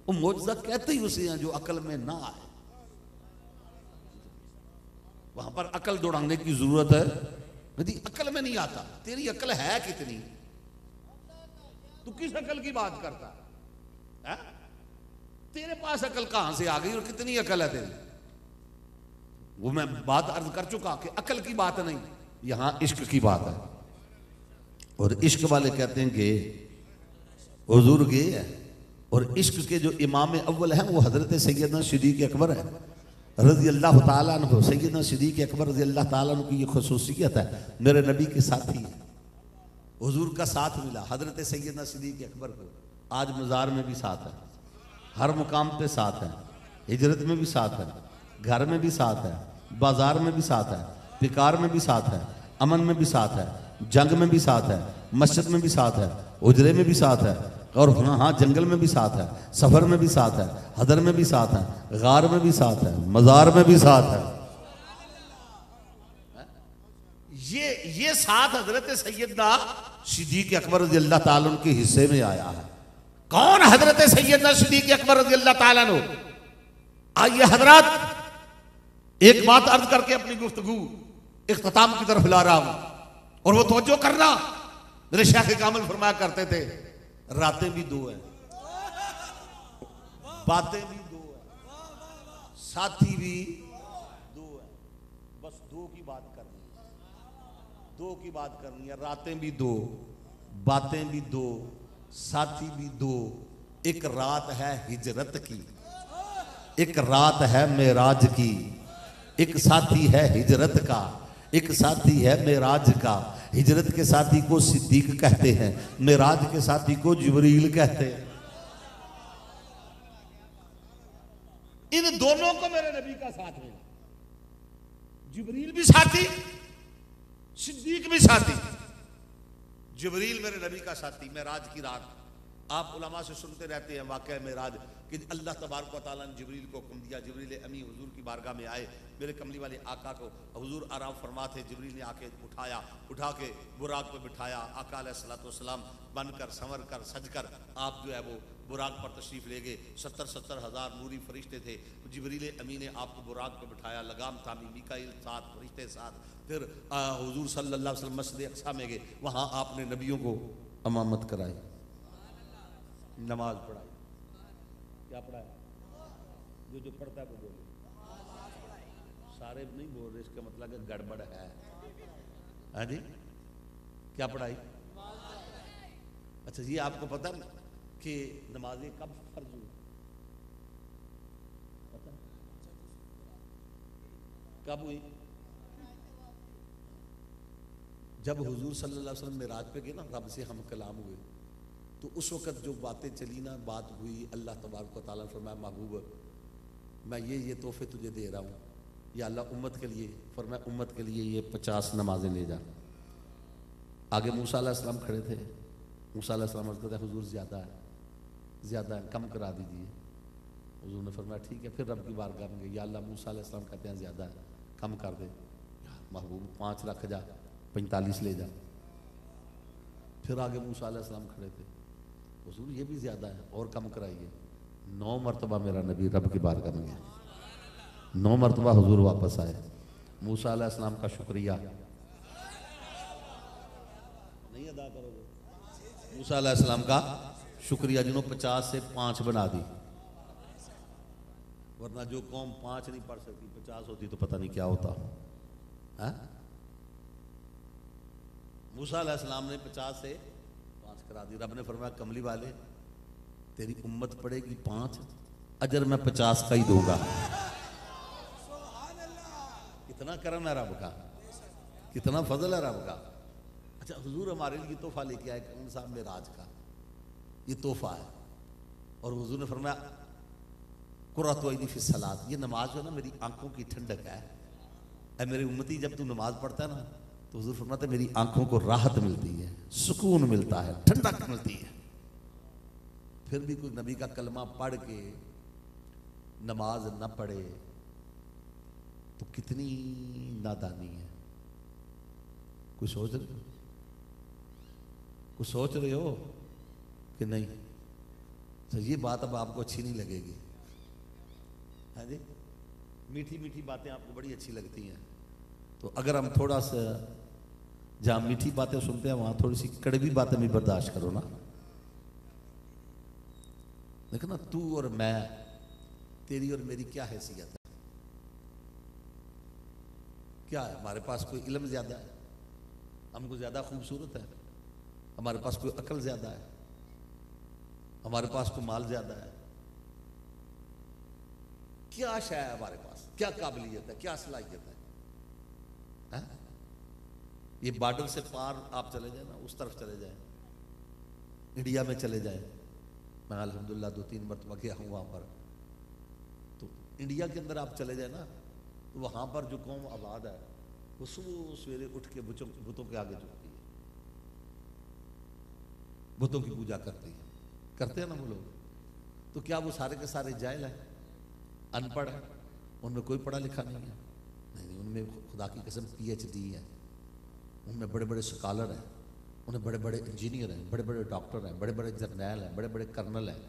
वो मौजज़ा कहते ही उसे हैं जो अकल में ना आए। वहां पर अकल दौड़ाने की जरूरत है। यदि अकल में नहीं आता, तेरी अकल है कितनी? तू किस अकल की बात करता है? तेरे पास अकल कहां से आ गई और कितनी अकल है तेरी? वो मैं बात अर्ज कर चुका कि अकल की बात नहीं, यहां इश्क की बात है। और इश्क वाले कहते हैं कि हुजूर गए है, और इश्क के जो इमाम अव्वल हैं वो हजरत सैयदना सिद्दीक़ अकबर है रज़ी अल्लाह ताला अन्हु। सैयदना सिद्दीक़ अकबर रज़ी अल्लाह ताला अन्हु की ये खुसूसियत है, मेरे नबी के साथी है, हुजूर का साथ मिला हजरत सैयदना सिद्दीक़ अकबर को। आज मज़ार में भी साथ है, हर मुकाम पे साथ है, हिजरत में भी साथ है, घर में भी साथ है, बाजार में भी साथ है, पिकार में भी साथ है, अमन में भी साथ है, जंग में भी साथ है, मस्जिद में भी साथ है, उजरे में भी साथ है, और हाँ जंगल में भी साथ है, सफर में भी साथ है, हदर में भी साथ है, गार में भी साथ है, मजार में भी साथ है। ये साथ हजरत सैयदना सिद्दीक़ अकबर रज़ी अल्लाह ताला के हिस्से में आया है। कौन हजरत सैयदना सिद्दीक़ अकबर रज़ी अल्लाह ताला अन्हु? आइए हजरत, एक बात अर्ज करके अपनी गुफ्तगू इख्तिताम की तरफ ला रहा हूं, और वो तवज्जो करना। मेरे शेख कामिल फरमाया करते थे, रातें भी दो हैं, बातें भी दो हैं, साथी भी दो हैं, बस दो की बात करनी है, दो की बात करनी है। रातें भी दो, बातें भी दो, साथी भी दो। एक रात है हिजरत की, एक रात है मेराज की, एक साथी है हिजरत का, एक साथी है मेराज का। हिजरत के साथी को सिद्दीक कहते हैं, मेराज के साथी को जिब्रील कहते हैं। इन दोनों को मेरे नबी का साथ मिला, जिब्रील भी साथी, सिद्दीक भी साथी। जिब्रील मेरे नबी का साथी। मेराज की रात आप उलमा से सुनते रहते हैं वाक़या मेराज कि अल्लाह तबारक व तआला ने जिब्रील को हुक्म दिया, जिब्रील अमी हुजूर की बारगाह में आए, मेरे कमली वाले आका को हुजूर आराम फरमाते। जिब्रील ने आके उठाया, उठा के बुराक पे बिठाया। आका अलैहिस्सलाम बनकर संवर कर सज कर आप जो है वो बुराक पर तशरीफ़ ले गए। 70 हज़ार नूरी फरिश्ते थे। जिब्रील अमी ने आपको बुराक पर बिठाया, लगाम थामी, मीकाईल साथ, फरिश्ते साथ। फिर हुजूर सल्लल्लाहु अलैहि वसल्लम मस्जिद अक़सा में गए, वहाँ आपने नबियों को अमामत कराई, नमाज पढ़ाई। क्या पढ़ाया? जो पढ़ता है वो बोले, सारे नहीं बोल रहे, इसका मतलब है गड़बड़ है। हाँ जी, क्या पढ़ाई? अच्छा, ये आपको पता है कि नमाजें कब फर्ज हुई? पता कब हुई? जब हुजूर सल्लल्लाहु अलैहि वसल्लम मेराज पे गए ना, रब से हम कलाम हुए, तो उस वक़्त जो बातें चली ना, बात हुई, अल्लाह तबारक व तआला ने फरमाया महबूब मैं ये तोहफे तुझे दे रहा हूँ, या अल्लाह उम्मत के लिए, फरमाया उम्मत के लिए ये 50 नमाजें ले जा। आगे मूसा अलैहिस्सलाम खड़े थे, मूसा अलैहिस्सलाम अर्ज़ करते हैं हुजूर ज़्यादा है, कम करा दीजिए। हुजूर ने फरमाया ठीक है। फिर रब की बारगाह में गए, या अल्लाह मूसा अलैहिस्सलाम कहते हैं ज़्यादा है, कम कर दे। महबूब 5 रख जा, 45 ले जा। फिर आगे मूसा अलैहिस्सलाम खड़े थे, हुजूर ये भी ज़्यादा है, और कम कराइए। 9 मरतबा मेरा नबी रब की बारगाह में गया, 9 मरतबा हुजूर वापस आए। मूसा अलैहिस्सलाम का शुक्रिया नहीं अदा करोगे? मूसा अलैहिस्सलाम का शुक्रिया जिन्होंने 50 से 5 बना दी, वरना जो कौम 5 नहीं पढ़ सकती 50 होती तो पता नहीं क्या होता है। मूसा अलैहिस्सलाम ने 50 से 5 करा दी। रब ने फरमाया कमली वाले तेरी उम्मत पड़ेगी 5, अजर मैं 50 का ही दूंगा। कितना करम है रब का, कितना फजल है रब का। अच्छा, हुजूर हमारे लिए तोहफा लेके आए, कौन सा? मेराज का ये तोहफा है। और हुजूर ने फरमाया कुर्रतु ऐनी फी सलात, ये नमाज जो है ना मेरी आंखों की ठंडक है। ऐ मेरी उम्मती, जब तू नमाज पढ़ता है ना तो हुजूर फरमाते मेरी आंखों को राहत मिलती है, सुकून मिलता है, ठंडक मिलती है। फिर भी कोई नबी का कलमा पढ़ के नमाज न पढ़े तो कितनी नादानी है। कुछ सोच रहे हो? कुछ सोच रहे हो कि नहीं? तो ये बात अब आपको अच्छी नहीं लगेगी। हाँ जी, मीठी मीठी बातें आपको बड़ी अच्छी लगती हैं। तो अगर हम थोड़ा सा जहां मीठी बातें सुनते हैं वहां थोड़ी सी कड़वी बातें भी बर्दाश्त करो ना। देखो ना, तू और मैं, तेरी और मेरी क्या हैसियत है? क्या है? हमारे पास कोई इल्म ज्यादा है? हमको ज्यादा खूबसूरत है? हमारे पास कोई अकल ज्यादा है? हमारे पास कोई माल ज्यादा है? क्या शय है हमारे पास? क्या काबिलियत है? क्या सलाहियत है? ये बॉर्डर से पार आप चले जाए ना, उस तरफ चले जाए, इंडिया में चले जाए। मैं अल्हम्दुलिल्लाह 2-3 मरतबा गया हूं वहां पर। तो इंडिया के अंदर आप चले जाए ना, तो वहां पर जो कौम आबाद है वो सुबह सवेरे उठ के बुतों के आगे झुकती है, बुतों की पूजा करती है। करते हैं ना वो लोग। तो क्या वो सारे के सारे जाहिल है, अनपढ़ है? उनमें कोई पढ़ा लिखा नहीं है? नहीं, उनमें खुदा की कसम PhD है, उनमें बड़े बड़े स्कॉलर हैं, उन्हें बड़े बड़े इंजीनियर हैं, बड़े बड़े डॉक्टर हैं, बड़े बड़े जर्नैल हैं, बड़े बड़े कर्नल हैं,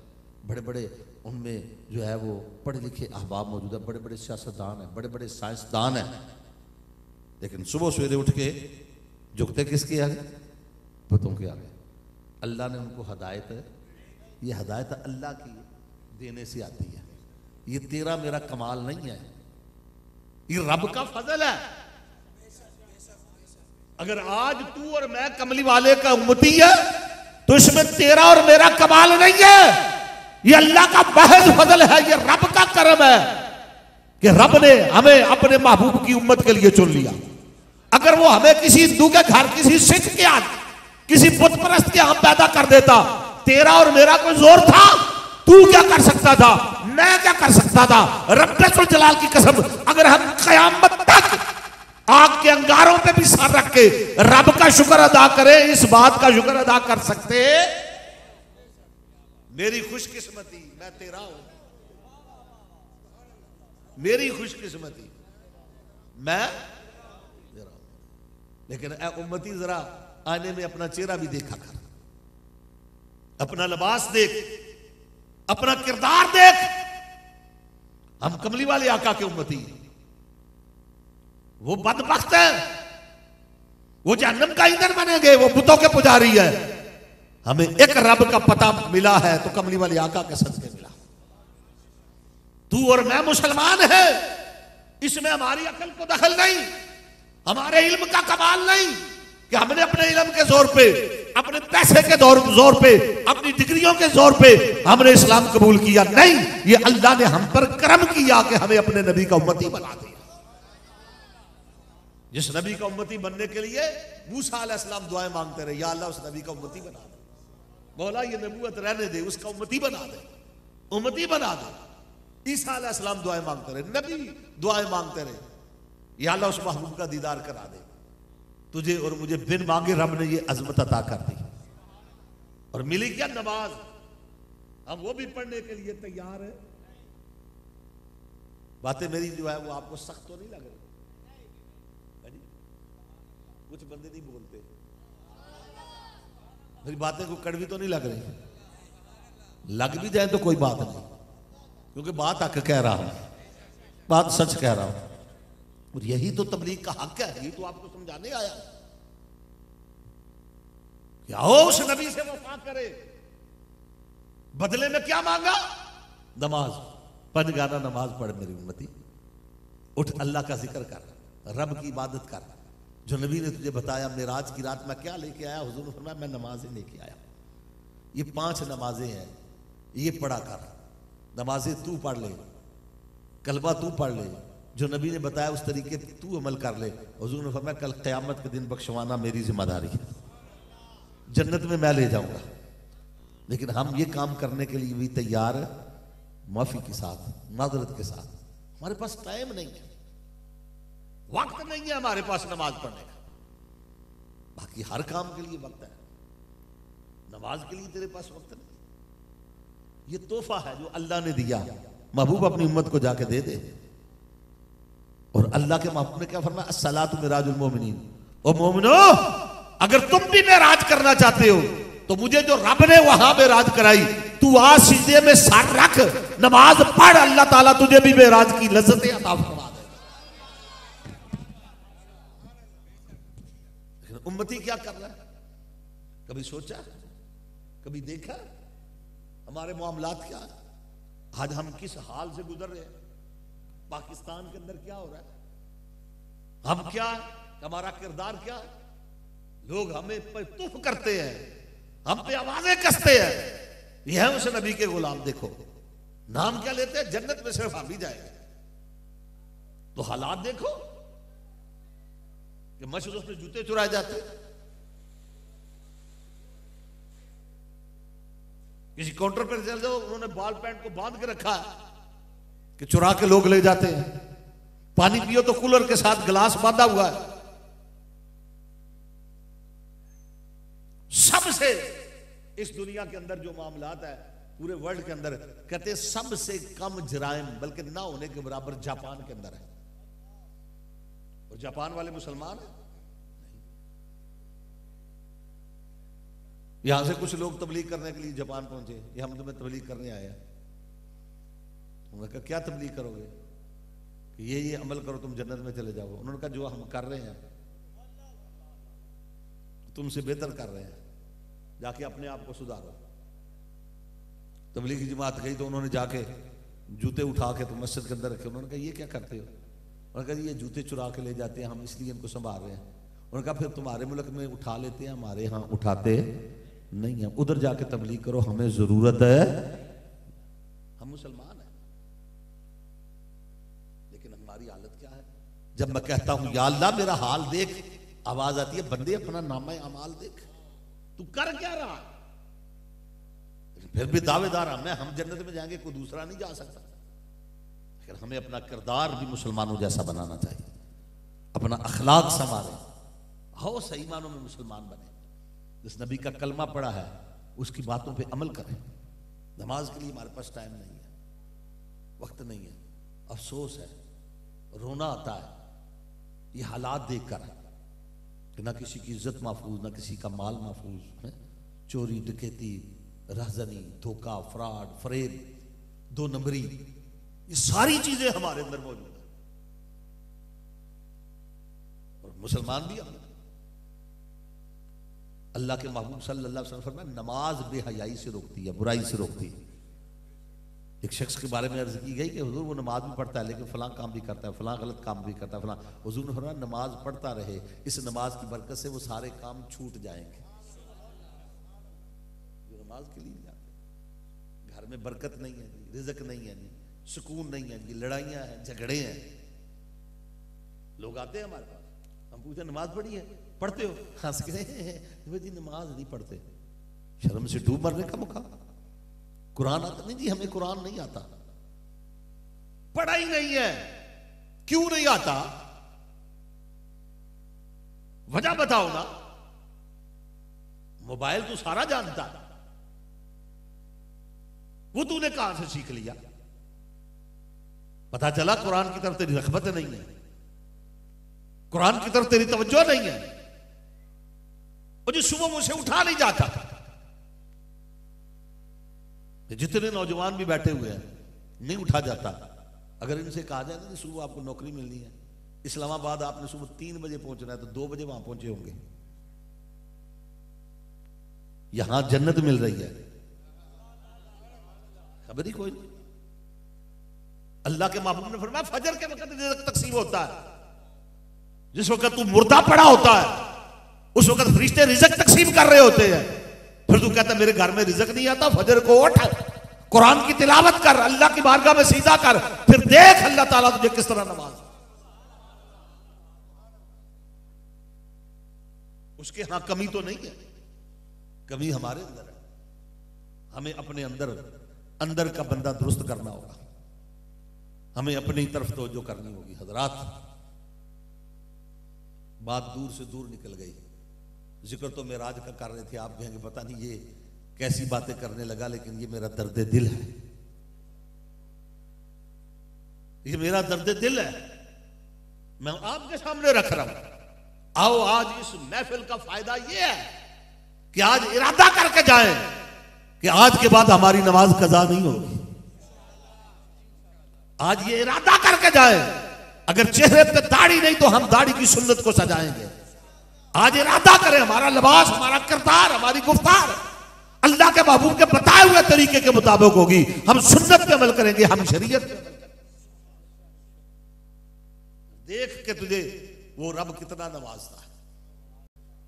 बड़े बड़े उनमें जो है वो पढ़े लिखे अहबाब मौजूद है, बड़े बड़े सियासतदान हैं, बड़े बड़े साइंसदान हैं। लेकिन सुबह सवेरे उठ के झुकते किसके आगे? बुतों के आगे। अल्लाह ने उनको हदायत है, ये हदायत अल्लाह की देने से आती है। ये तेरा मेरा कमाल नहीं है, ये रब का फजल है। अगर आज तू और मैं कमली वाले का उम्मती है तो इसमें तेरा और मेरा कमाल नहीं है, ये अल्लाह का महज फजल है, ये रब का करम है कि रब ने हमें अपने महबूब की उम्मत के लिए चुन लिया। अगर वो हमें किसी हिंदू के घर, किसी सिख के यहाँ, किसी बुत परस्त के यहाँ पैदा कर देता, तेरा और मेरा कोई जोर था? तू क्या कर सकता था? मैं क्या कर सकता था? रब्बुल जलाल की कसम, अगर हम कयामत तक आग के अंगारों पे भी सर रख के रब का शुक्र अदा करें, इस बात का शुक्र अदा कर सकते, मेरी खुशकिस्मती मैं तेरा हूं, मेरी खुशकिस्मती मैं तेरा हूं। लेकिन ऐ उम्मती जरा आने में अपना चेहरा भी देखा कर, अपना लिबास देख, अपना किरदार देख। हम कमली वाले आका के उम्मती, वो बदबख्त है, वो जहन्नम का ईंधन बनेंगे, वो बुतों के पुजारी है। हमें एक रब का पता मिला है तो कमली वाले आका के सदके मिला। तू और मैं मुसलमान है, इसमें हमारी अकल को दखल नहीं, हमारे इल्म का कमाल नहीं कि हमने अपने इल्म के जोर पे, अपने पैसे के जोर पे, अपनी डिग्रियों के जोर पे हमने इस्लाम कबूल किया। नहीं, ये अल्लाह ने हम पर करम किया कि हमें अपने नबी का उम्मती बना दिया। जिस नबी का उम्मती बनने के लिए मूसा अलैहिस्सलाम दुआएं मांगते रहे, या अल्लाह उस नबी का उम्मती बना दे, मौला ये नबूवत रहने दे, उसका उम्मती बना दे, उम्मती बना दे। ईसा अलैहिस्सलाम दुआएं मांगते रहे, नबी दुआएं मांगते रहे, या अल्लाह उस महबूब का दीदार करा दे। तुझे और मुझे बिन मांगे रब ने ये अजमत अता कर दी। और मिली क्या? नमाज। हम वो भी पढ़ने के लिए तैयार है। बातें मेरी जो है वो आपको सख्त तो नहीं लग रही? कुछ बंदे नहीं बोलते, मेरी बातें को कड़वी तो नहीं लग रही? लग भी जाए तो कोई बात नहीं, क्योंकि बात हक कह रहा हूं, बात सच कह रहा हूं, और यही तो तबलीग का हक है। यही तो आपको समझाने आया कि आओ उस नबी से वफा करे। बदले में क्या मांगा? नमाज। पंजगाना नमाज पढ़ मेरी उम्मती, उठ अल्लाह का जिक्र कर, रब की इबादत कर। जो नबी ने तुझे बताया मेराज की रात मैं क्या लेके आया, हुजूर ने फरमाया मैं नमाजें लेके आया। ये 5 नमाजें हैं, ये पढ़ा कर। नमाजें तू पढ़ ले, कलबा तू पढ़ ले, जो नबी ने बताया उस तरीके तू अमल कर ले। हुजूर ने फरमाया कल क़यामत के दिन बख्शवाना मेरी जिम्मेदारी है, जन्नत में मैं ले जाऊंगा। लेकिन हम ये काम करने के लिए भी तैयार है, माफी के साथ, माजरत के साथ। हमारे पास टाइम नहीं है, वक्त नहीं है हमारे पास नमाज पढ़ने का। बाकी हर काम के लिए वक्त है, नमाज के लिए तेरे पास वक्त नहीं। ये तोहफा है जो अल्लाह ने दिया, महबूब अपनी उम्मत को जाके दे दे। और अल्लाह के महबूब ने क्या फरमाया, अस्सलातु मिराजुल मोमिनीन, ओ मोमिनो अगर तुम भी मेराज करना चाहते हो तो मुझे जो रब ने वहां मेराज कराई, तू आज सीधे में सर रख, नमाज पढ़, अल्लाह ताला तुझे भी मेराज की लज्जतें अता फरमा देगा। उम्मती क्या कर रहा है, कभी सोचा, कभी देखा हमारे मामलात क्या है? आज हम किस हाल से गुजर रहे हैं, पाकिस्तान के अंदर क्या हो रहा है, हम क्या है, हमारा किरदार क्या है? लोग हमें पे तुफ करते हैं, हम पे आवाजें कसते हैं, यह है उस नबी के गुलाम। देखो नाम क्या लेते हैं, जन्नत में सिर्फ हम ही जाएंगे। तो हालात देखो कि मस्जिद में जूते चुराए जाते हैं, किसी काउंटर पर चल जाओ, उन्होंने बाल पैंट को बांध के रखा है कि चुरा के लोग ले जाते हैं। पानी पियो तो कूलर के साथ गिलास बांधा हुआ है। सबसे इस दुनिया के अंदर जो मामलात है पूरे वर्ल्ड के अंदर, कहते हैं सबसे कम जराइम बल्कि ना होने के बराबर जापान के अंदर है। और जापान वाले मुसलमान हैं। यहां से कुछ लोग तबलीग करने के लिए जापान पहुंचे, ये हम तुम्हें तबलीग करने आए हैं। उन्होंने कहा क्या तबलीग करोगे, कि ये अमल करो तुम जन्नत में चले जाओ। उन्होंने कहा जो हम कर रहे हैं तुमसे बेहतर कर रहे हैं, जाके अपने आप को सुधारो। तबलीग की जमात गई तो उन्होंने जाके जूते उठा के तो मस्जिद के अंदर रखे। उन्होंने कहा ये क्या करते हो, उन्होंने कहा ये जूते चुरा के ले जाते हैं हम, इसलिए इनको संभाल रहे हैं। उन्होंने कहा फिर तुम्हारे मुल्क में उठा लेते हैं, हमारे यहाँ उठाते नहीं है, उधर जाके तबलीग करो, हमें जरूरत है, हम मुसलमान हैं। लेकिन हमारी हालत क्या है, जब मैं कहता हूं या अल्लाह मेरा हाल देख, आवाज आती है बंदे अपना नामा अमाल देख, तू कर क्या रहा। लेकिन फिर भी दावेदार हम जन्नत में जाएंगे, कोई दूसरा नहीं जा सकता। लेकिन हमें अपना किरदार भी मुसलमानों जैसा बनाना चाहिए, अपना अखलाक संवारें, हो सही मानों में मुसलमान बने। जिस नबी का कलमा पड़ा है उसकी बातों पे अमल करें। नमाज के लिए हमारे पास टाइम नहीं है, वक्त नहीं है, अफसोस है, रोना आता है ये हालात देखकर कि ना किसी की इज्जत महफूज, ना किसी का माल महफूज है। चोरी, डकैती, राहजनी, धोखा, फ्रॉड, फरेब, दो नंबरी, ये सारी चीजें हमारे अंदर मौजूद है। और मुसलमान भी हम, अल्लाह के महबूब सल्लल्लाहु अलैहि वसल्लम फरमाया नमाज बेहयाई से रोकती है, बुराई से रोकती है। एक शख्स के बारे में अर्ज की गई कि हुजूर वो नमाज भी पढ़ता है लेकिन फलां काम भी करता है, फलां गलत काम भी करता है, फलां। हुजूर ने फरमाया नमाज पढ़ता रहे, इस नमाज की बरकत से वो सारे काम छूट जाएंगे। जो नमाज के लिए जाते, घर में बरकत नहीं है, रिज़्क नहीं है, सुकून नहीं है, लड़ाइयां हैं, झगड़े हैं। लोग आते हैं हमारे पास, हम पूछते नमाज पढ़ी है, पढ़ते हो, हंस के जी नमाज नहीं पढ़ते। शर्म से डूब मरने का मौका। कुरान आता नहीं जी, हमें कुरान नहीं आता, पढ़ा ही नहीं है। क्यों नहीं आता, वजह बताओ ना। मोबाइल तो सारा जानता है, वो तूने कहां से सीख लिया। पता चला कुरान की तरफ तेरी रग़बत नहीं है, कुरान की तरफ तेरी तवज्जो नहीं है। और जो सुबह मुझसे उठा नहीं जाता, जितने नौजवान भी बैठे हुए हैं नहीं उठा जाता। अगर इनसे कहा जाए ना सुबह आपको नौकरी मिलनी है, इस्लामाबाद आपने सुबह 3 बजे पहुंचना है तो 2 बजे वहां पहुंचे होंगे। यहां जन्नत मिल रही है, खबर ही कोई नहीं। अल्लाह के महबूब ने फरमाया फजर के वक्त रिज़्क तकसीम होता है। जिस वक्त तू मुर्दा पड़ा होता है उस वक्त फरिश्ते रिज़्क तकसीम कर रहे होते हैं। फिर तू कहता मेरे घर में रिज़्क नहीं आता, फजर को उठ, कुरान की तिलावत कर, अल्लाह की बारगाह में सीधा कर, फिर देख अल्लाह ताला तुझे किस तरह नवाज। उसके यहां कमी तो नहीं है, कमी हमारे अंदर है। हमें अपने अंदर का बंदा दुरुस्त करना होगा, हमें अपनी तरफ तवज्जो करनी होगी। हजरात, बात दूर से दूर निकल गई। जिक्र तो मेराज का कर रहे थे, आप कहेंगे पता नहीं ये कैसी बातें करने लगा, लेकिन ये मेरा दर्द दिल है, ये मेरा दर्द दिल है। मैं आपके सामने रख रहा हूं। आओ आज इस महफिल का फायदा यह है कि आज इरादा करके जाएं कि आज के बाद हमारी नमाज कज़ा नहीं होगी। आज ये इरादा करके जाएं, अगर चेहरे पे दाढ़ी नहीं तो हम दाढ़ी की सुन्नत को सजाएंगे। आज इरादा करें, हमारा लिबास, हमारा किरदार, हमारी गुफ्तार अल्लाह के महबूब के बताए हुए तरीके के मुताबिक होगी। हम सुन्नत पे अमल करेंगे, हम शरीयत पे अमल करेंगे। देख के तुझे वो रब कितना नवाजता है।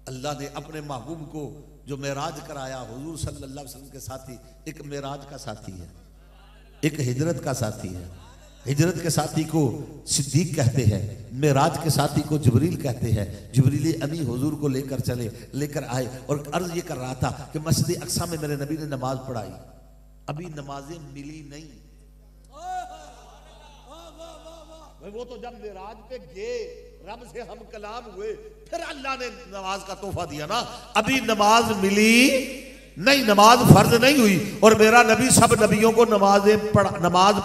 अल्लाह ने अपने महबूब को जो मेराज कराया, हुजूर सल्लल्लाहु अलैहि वसल्लम के साथी, एक मेराज का साथी है, एक हिजरत का साथी है। हिजरत के साथी को सिद्दीक कहते हैं, मेराज के साथी को जिब्रील कहते हैं। जिब्रील अमी हुजूर को लेकर आए और अर्ज ये कर रहा था कि मस्जिद अक्सा में मेरे नबी ने नमाज पढ़ाई, अभी नमाजें मिली नहीं। वो तो जब मेराज पे गए, रब से हम कलाम हुए, फिर अल्लाह ने नमाज का तोहफा दिया ना। अभी नमाज मिली नहीं, नमाज फर्ज नहीं हुई, और मेरा नबी सब नबियों को नमाज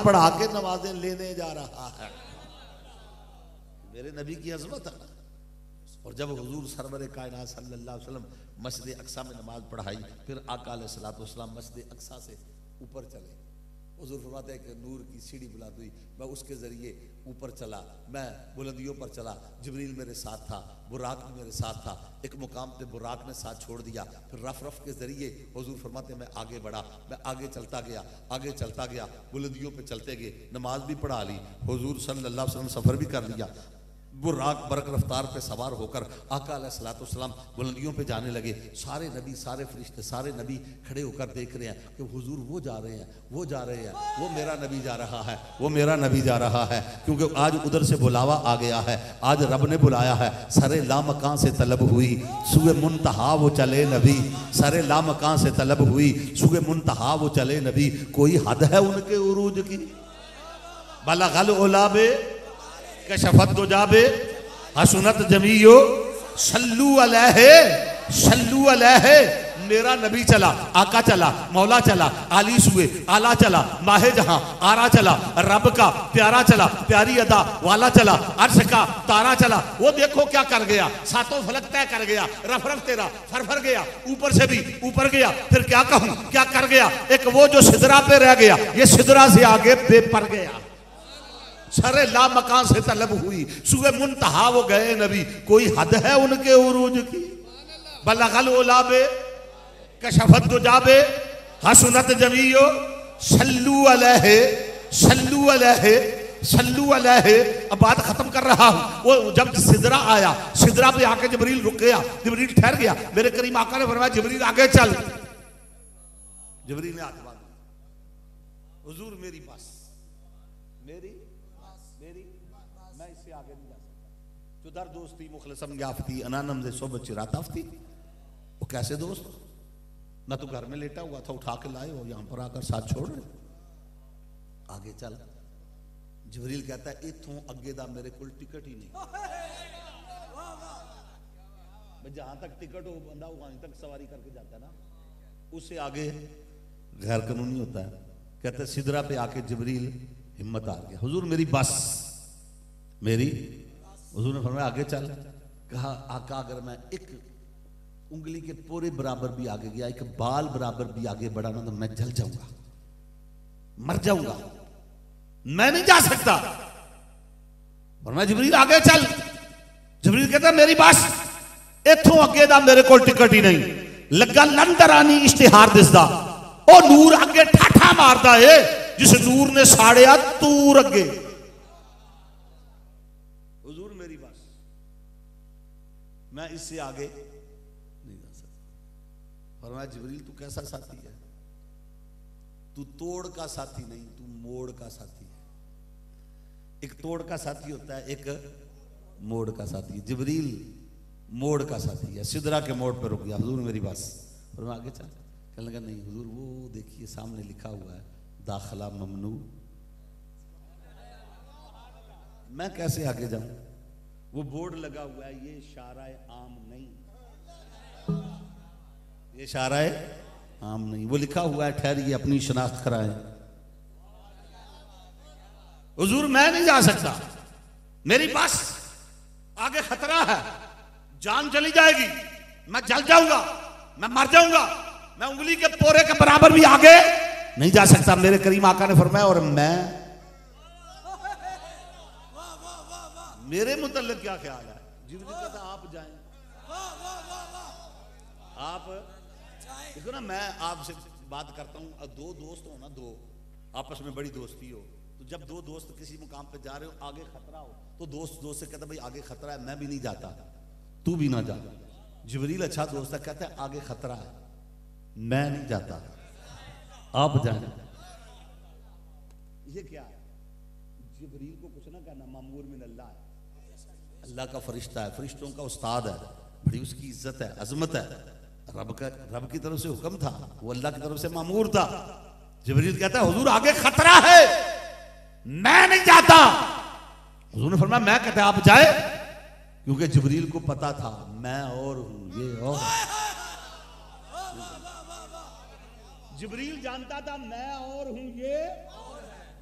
पढ़ा के नमाजें लेने जा रहा है। मेरे नबी की अजमत है। और जब हुजूर सरवर कायनात सल्लल्लाहु अलैहि वसल्लम मस्जिद अक्सा में नमाज पढ़ाई, फिर आका अलैहिस्सलातु वस्सलाम मस्जिद अक्सा से ऊपर चले। हुजूर फरमाते हैं कि नूर की सीढ़ी बुलंद हुई, मैं उसके जरिए ऊपर चला, मैं बुलंदियों पर चला। जिब्रील मेरे साथ था, बुराक भी मेरे साथ था। एक मुकाम पे बुराक ने साथ छोड़ दिया, फिर रफ के जरिए हुजूर फरमाते हैं मैं आगे बढ़ा, मैं आगे चलता गया, बुलंदियों पे चलते गए, नमाज भी पढ़ा ली, हुजूर सल्लल्लाहु अलैहि वसल्लम सफर भी कर लिया। बुराक बरक रफ्तार पे सवार होकर आका अलैहिस्सलातु वस्सलाम बुलंदियों पे जाने लगे। सारे नबी, सारे फरिश्ते, सारे नबी खड़े होकर देख रहे हैं कि हुजूर वो जा रहे हैं, वो मेरा नबी जा रहा है, वो मेरा नबी जा रहा है। क्योंकि आज उधर से बुलावा आ गया है, आज रब ने बुलाया है। सरे लामकान से तलब हुई, सुए मुनतहा वो चले नबी। सरे लामकान से तलब हुई, सुए मुनतहा वो चले नबी। कोई हद है उनके उरूज की, बलगल उलाबे कशफत दो जाबे हसनत जमीयो सल्लू अलैहि। मेरा नबी चला, आका चला, मौला चला, आली सुए, आला चला, माहे जहां आरा चला, रब का प्यारा चला, प्यारी अदा वाला चला, अर्श का तारा चला। वो देखो क्या कर गया, सातों फलक तय कर गया, रफ तेरा फर गया, ऊपर से भी ऊपर गया। फिर क्या कहूं क्या कर गया। एक वो जो सिदरा पे रह गया, ये सिदरा से आगे बेपर गया। सरे ला मकान से तलब हुई, सुए मुनतहा वो गए नबी। कोई हद है उनके उरूज की, बलगल उलाबे कशफत दो जाबे हसनत जमीयो सल्लू अलैहि। अब बात खत्म कर रहा हूं। वो जब सिदरा आया, सिदरा पे आके जिब्रील रुक गया, जिब्रील ठहर गया। मेरे करीम आका ने फरमाया जिब्रील आगे चल। जिब्रील ने हाथ बांधा, हुजूर मेरी बस, मेरी मैं इससे आगे नहीं जा सकता। जो दर दोस्ती मुखलसम याफ्ती अनानम से सोबत चिराताफ्ती। वो कैसे दोस्त, ना तो घर में लेटा हुआ था, उठा के लाए हो, यहां पर आकर साथ छोड़ रहे, आगे चल। जिब्रील कहता है इथों अगे दा मेरे को टिकट ही नहीं, जहां तक टिकट हो बंदा वहां तक सवारी करके जाता है ना, उससे आगे गैर कानूनी होता है। कहता है सिदरा पे आके जिब्रील हिम्मत आ गया, हुजूर मेरी बस, मेरी। हुजूर ने फरमाया आगे चल। कहा आका अगर मैं एक उंगली के पूरे बराबर भी आगे गया, एक बाल बराबर भी आगे बढ़ा ना, तो मैं जल जाऊंगा, मर जाऊंगा, मैं नहीं जा सकता। फरमाया जिब्रील आगे चल। जिब्रील कहता मेरी बस, इथों अगे दा मेरे को टिकट ही नहीं। लगा लंदरानी इश्तिहार दिसदा, ओ नूर अगे ठाठा मारदा है, जिस नूर ने साड़िया तूर अगे। हुजूर मेरी बस, मैं इससे आगे नहीं जा सकता। फरमाया जिब्रील तू कैसा साथी है, तू तोड़ का साथी नहीं, तू मोड़ का साथी है। एक तोड़ का साथी होता है, एक मोड़ का साथी। जिब्रील मोड़ का साथी है। सिदरा के मोड़ पर रुक गया, हुजूर मेरी बस। फरमाया आगे चल। कहने लगा नहीं हुजूर, वो देखिए सामने लिखा हुआ है दाखिला ममनू, मैं कैसे आगे जाऊं। वो बोर्ड लगा हुआ है, ये शाराए आम नहीं, ये शाराए आम नहीं। वो लिखा हुआ है ठहरिए अपनी शनाख्त कराएं। हुजूर मैं नहीं जा सकता, मेरी बस, आगे खतरा है, जान चली जाएगी, मैं जल जाऊंगा, मैं मर जाऊंगा, मैं उंगली के पोरे के बराबर भी आगे नहीं जा सकता। मेरे करीम आका ने फरमाया और मैं, मेरे मुतल्लिक क्या ख्याल है? जिब्रील कहता आप जाएं, आप देखो ना, मैं आपसे बात करता हूं, दो दोस्त हो ना, दो आपस में बड़ी दोस्ती हो, तो जब दो दोस्त किसी मुकाम पे जा रहे हो, आगे खतरा हो, तो दोस्त दोस्त से कहता भाई आगे खतरा है, मैं भी नहीं जाता, तू भी ना जा। जिब्रील अच्छा दोस्त है, कहता है आगे खतरा है, मैं नहीं जाता, आप जाए। ये क्या है? जिब्रील को कुछ ना कहना, मामूर मिन अल्लाह है, अल्लाह का फरिश्ता है, फरिश्तों का उस्ताद है, बड़ी उसकी इज्जत है, अजमत है, रब की तरफ से हुक्म था, वो अल्लाह की तरफ से मामूर था। जिब्रील कहता है हुजूर आगे खतरा है, मैं नहीं जाता। हुजूर ने फरमाया मैं कहता आप जाए, क्योंकि जिब्रील को पता था मैं और हूं ये और। जिब्रील जानता था मैं और हूं ये,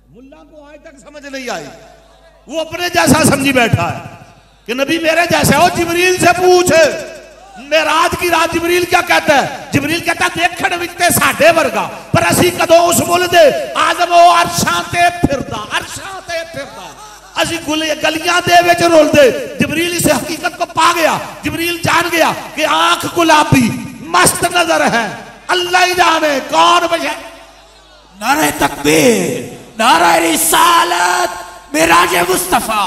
मुल्ला को आज तक समझ नहीं आई, वो अपने जैसा समझी बैठा है कि नबी मेरे जैसे हो। जिब्रील से पूछ मेराज की रात जिब्रील क्या कहता है? जिब्रील कहता देखण विच साडे वर्गा, पर असी कदों उस मुल्दे आदम ओ अरशां ते फिरदा, अरशां ते फिरदा, असी गलियां दे विच रुलदे। जिब्रील इस हकीकत को पा गया, जिब्रील जान गया कि आंख गुलाबी मस्त नजर है, अल्लाह ही जाने कौन बचे। नारे तकबीर, नारे रिसालत, मिराज मुस्तफा,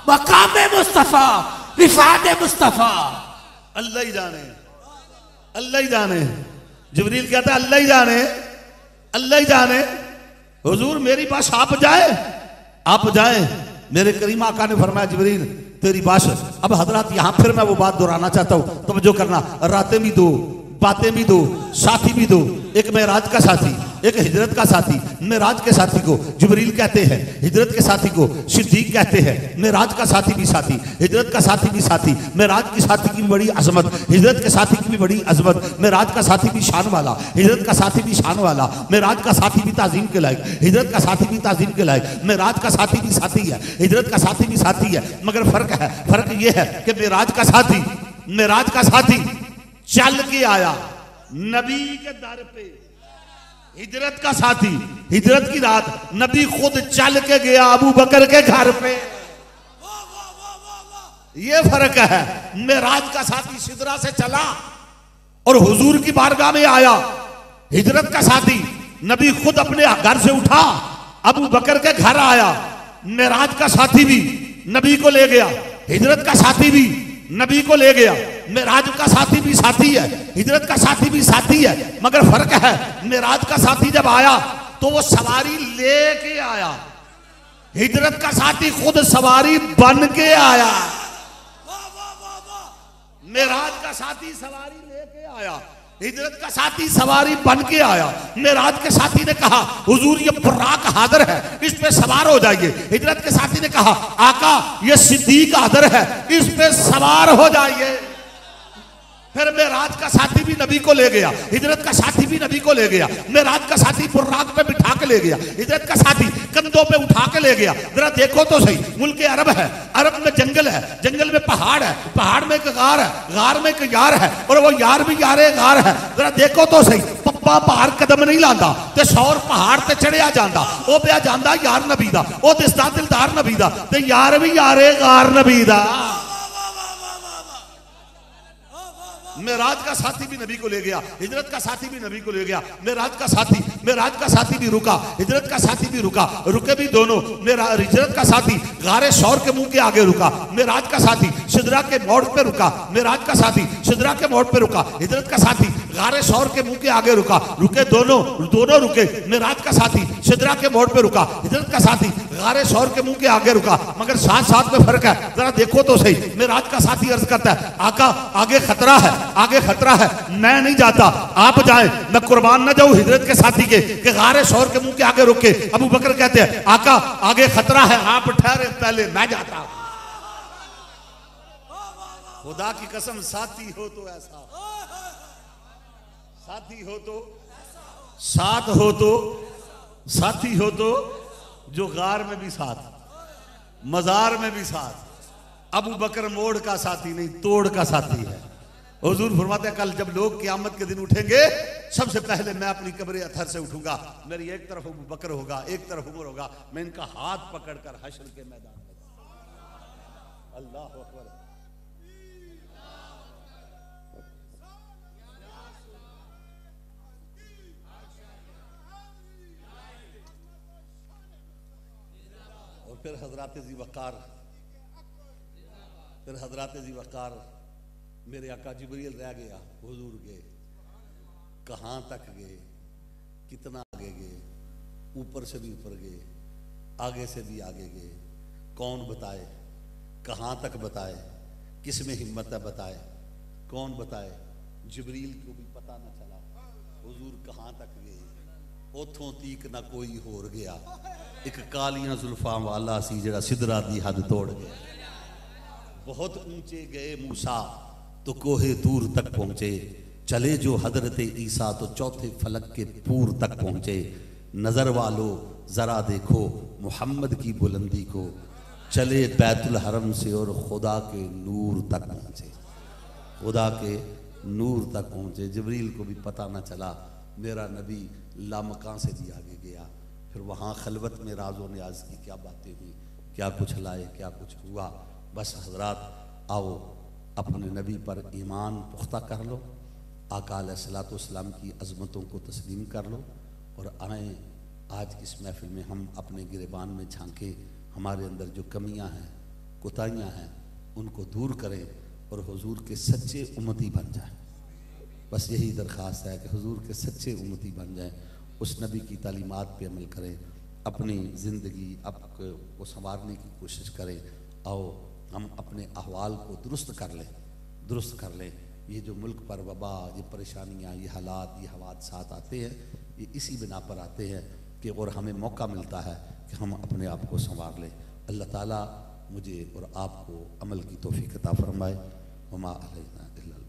मकाम मुस्तफा, रिफात मुस्तफा, अल्लाह ही जाने, अल्लाह ही जाने। जिब्रील कहता है अल्लाह ही जाने, अल्लाह ही जाने। हुजूर मेरी बात आप जाए, आप जाए। मेरे करीम आका ने फरमाया जिब्रील तेरी बात, अब हजरत यहां फिर मैं वो बात दोहराना चाहता हूं, तवज्जो करना, रातें भी दो, बातें भी दो, साथी भी दो। एक मेराज का साथी, एक हिजरत का साथी। मेराज के साथी को जिब्रील कहते हैं, हिजरत के साथी को सिद्दीक कहते हैं। मेराज का साथी भी साथी, हिजरत का साथी भी साथी। मेराज की साथी की भी बड़ी अजमत, हिजरत के साथी की भी बड़ी अजमत। मेराज का साथी भी शान वाला, हिजरत का साथी भी शान वाला। मेराज का साथी भी ताजीम के लायक, हिजरत का साथी भी ताजीम के लायक। मेराज का साथी भी साथी है, हिजरत का साथी भी साथी है। मगर फर्क है, फर्क यह है कि मेराज का साथी, मेराज का साथी चल के आया नबी के दर पे। हिजरत का साथी, हिजरत की रात नबी खुद चल के गया अबू बकर के घर पे। ये फर्क है। मेराज का साथी सिदरा से चला और हुजूर की बारगाह में आया। हिजरत का साथी नबी खुद अपने घर से उठा, अबू बकर के घर आया। मेराज का साथी भी नबी को ले गया, हिजरत का साथी भी नबी को ले गया। मेराज का साथी भी साथी है, हिजरत का साथी भी साथी है। मगर फर्क है, मेराज का साथी जब आया तो वो सवारी लेके आया, हिजरत का साथी खुद सवारी बन के आया। मेराज का साथी सवारी लेके आया, हिजरत का साथी सवारी बन के आया। मेराज के साथी ने कहा हुजूर ये बुर्राक हाजिर है, इस पे सवार हो जाइए। हिजरत के साथी ने कहा आका ये सिद्दीक हाजिर है, इस पे सवार हो जाइए। फिर मेराज का साथी भी नबी को ले गया, हिजरत का साथी भी नबी को ले गया। मेराज का साथी बुर्राक पे बिठा के ले गया, हिजरत का साथी कंधों पे उठा के ले गया। जरा देखो तो सही, मुल्क अरब है, अरब में जंगल है, जंगल में पहाड़ है, पहाड़ में एक गार है, गार में एक यार है, और वो यार भी यारे गार है। जरा देखो तो सही, पप्पा बाहर कदम नहीं लांदा ते सौर पहाड़ ते चढ़िया जांदा, ओ पिया जांदा यार नबी दा, ओ दिसदा दिलदार नबी दा, ते यार भी यारे गार नबी दा। मेराज का साथी भी नबी को ले गया, हिजरत का साथी भी नबी को ले गया। मेराज का साथी भी रुका, हिजरत का साथी भी रुका, रुके भी दोनों। मेरा हिजरत का साथी गारे शौर के मुंह के आगे रुका, मेराज का साथी सिदरा के मोड़ पे रुका। मेराज का साथी सिदरा के मोड़ पे रुका, हिजरत का साथी गारे शौर के मुंह के आगे रुका। रुके दोनों रुके। मेराज का साथी सिदरा के मोड़ पे रुका, हिजरत का साथी गारे शौर के मुंह के आगे रुका। मगर साथ साथ में फर्क है, जरा देखो तो सही। मेराज का साथी अर्ज करता है आका आगे खतरा है, आगे खतरा है, मैं नहीं जाता, आप जाएं, मैं कुर्बान न जाऊं हिजरत के साथी के कि गारे शौर के मुंह के आगे रुके। अबू बकर कहते हैं आका आगे खतरा है, आप ठहरे पहले, मैं जाता हूं। खुदा की कसम साथी हो तो ऐसा, साथी हो तो, साथ हो तो, साथी हो तो जो गार में भी साथ, मजार में भी साथ, अबू बकर मोड़ का साथी नहीं, तोड़ का साथी है। हुजूर फरमाते हैं कल जब लोग क़यामत के दिन उठेंगे, सबसे पहले मैं अपनी कब्र अथर से उठूंगा। मेरी एक तरफ अबू बकर होगा, एक तरफ उमर होगा। मैं इनका हाथ पकड़कर हश्र के मैदान में, अल्लाह अकबर। और फिर हजरात जी वक़ार मेरे आका जिब्रील रह गया। हुजूर गए, कहाँ तक गए, कितना आगे गए, ऊपर से भी ऊपर गए, आगे से भी आगे गए। कौन बताए, कहाँ तक बताए, किस में हिम्मत है बताए, कौन बताए। जिब्रील को भी पता न चला हुजूर कहाँ तक गए। उथों तीक ना कोई होर गया, एक कालियां जुल्फां वाला सी जिहड़ा सिदरा दी हद तोड़ गया। बहुत ऊंचे गए मूसा तो कोहे दूर तक पहुंचे, चले जो हजरत ईसा तो चौथे फलक के पूर तक पहुंचे। नजर वालों जरा देखो मोहम्मद की बुलंदी को, चले बैतुल हरम से और खुदा के नूर तक पहुंचे, खुदा के नूर तक पहुंचे। जिब्रील को भी पता न चला, मेरा नबी लामकां से भी आगे गया। फिर वहाँ खलवत में राज़ो न्याज की क्या बातें हुई, क्या कुछ लाए, क्या कुछ हुआ। बस हजरात आओ अपने नबी पर ईमान पुख्ता कर लो, आका अलैहिस्सलाम की अज़मतों को तस्लीम कर लो और आए आज की इस महफिल में हम अपने गिरेबान में झांकें, हमारे अंदर जो कमियां हैं, कोताहियां हैं, उनको दूर करें और हुजूर के सच्चे उम्मती बन जाएं। बस यही दरख्वास्त है कि हुजूर के सच्चे उम्मती बन जाएं, उस नबी की तालीमात पे अमल करें, अपनी ज़िंदगी को संवारने की कोशिश करें। आओ हम अपने अहवाल को दुरुस्त कर लें। ये जो मुल्क पर वबा, ये परेशानियाँ, ये हालात, ये हादसात आते हैं, ये इसी बिना पर आते हैं कि और हमें मौका मिलता है कि हम अपने आप को संवार लें। अल्लाह ताला मुझे और आपको अमल की तौफीक अता फरमाए। वमा अलैना इल्ला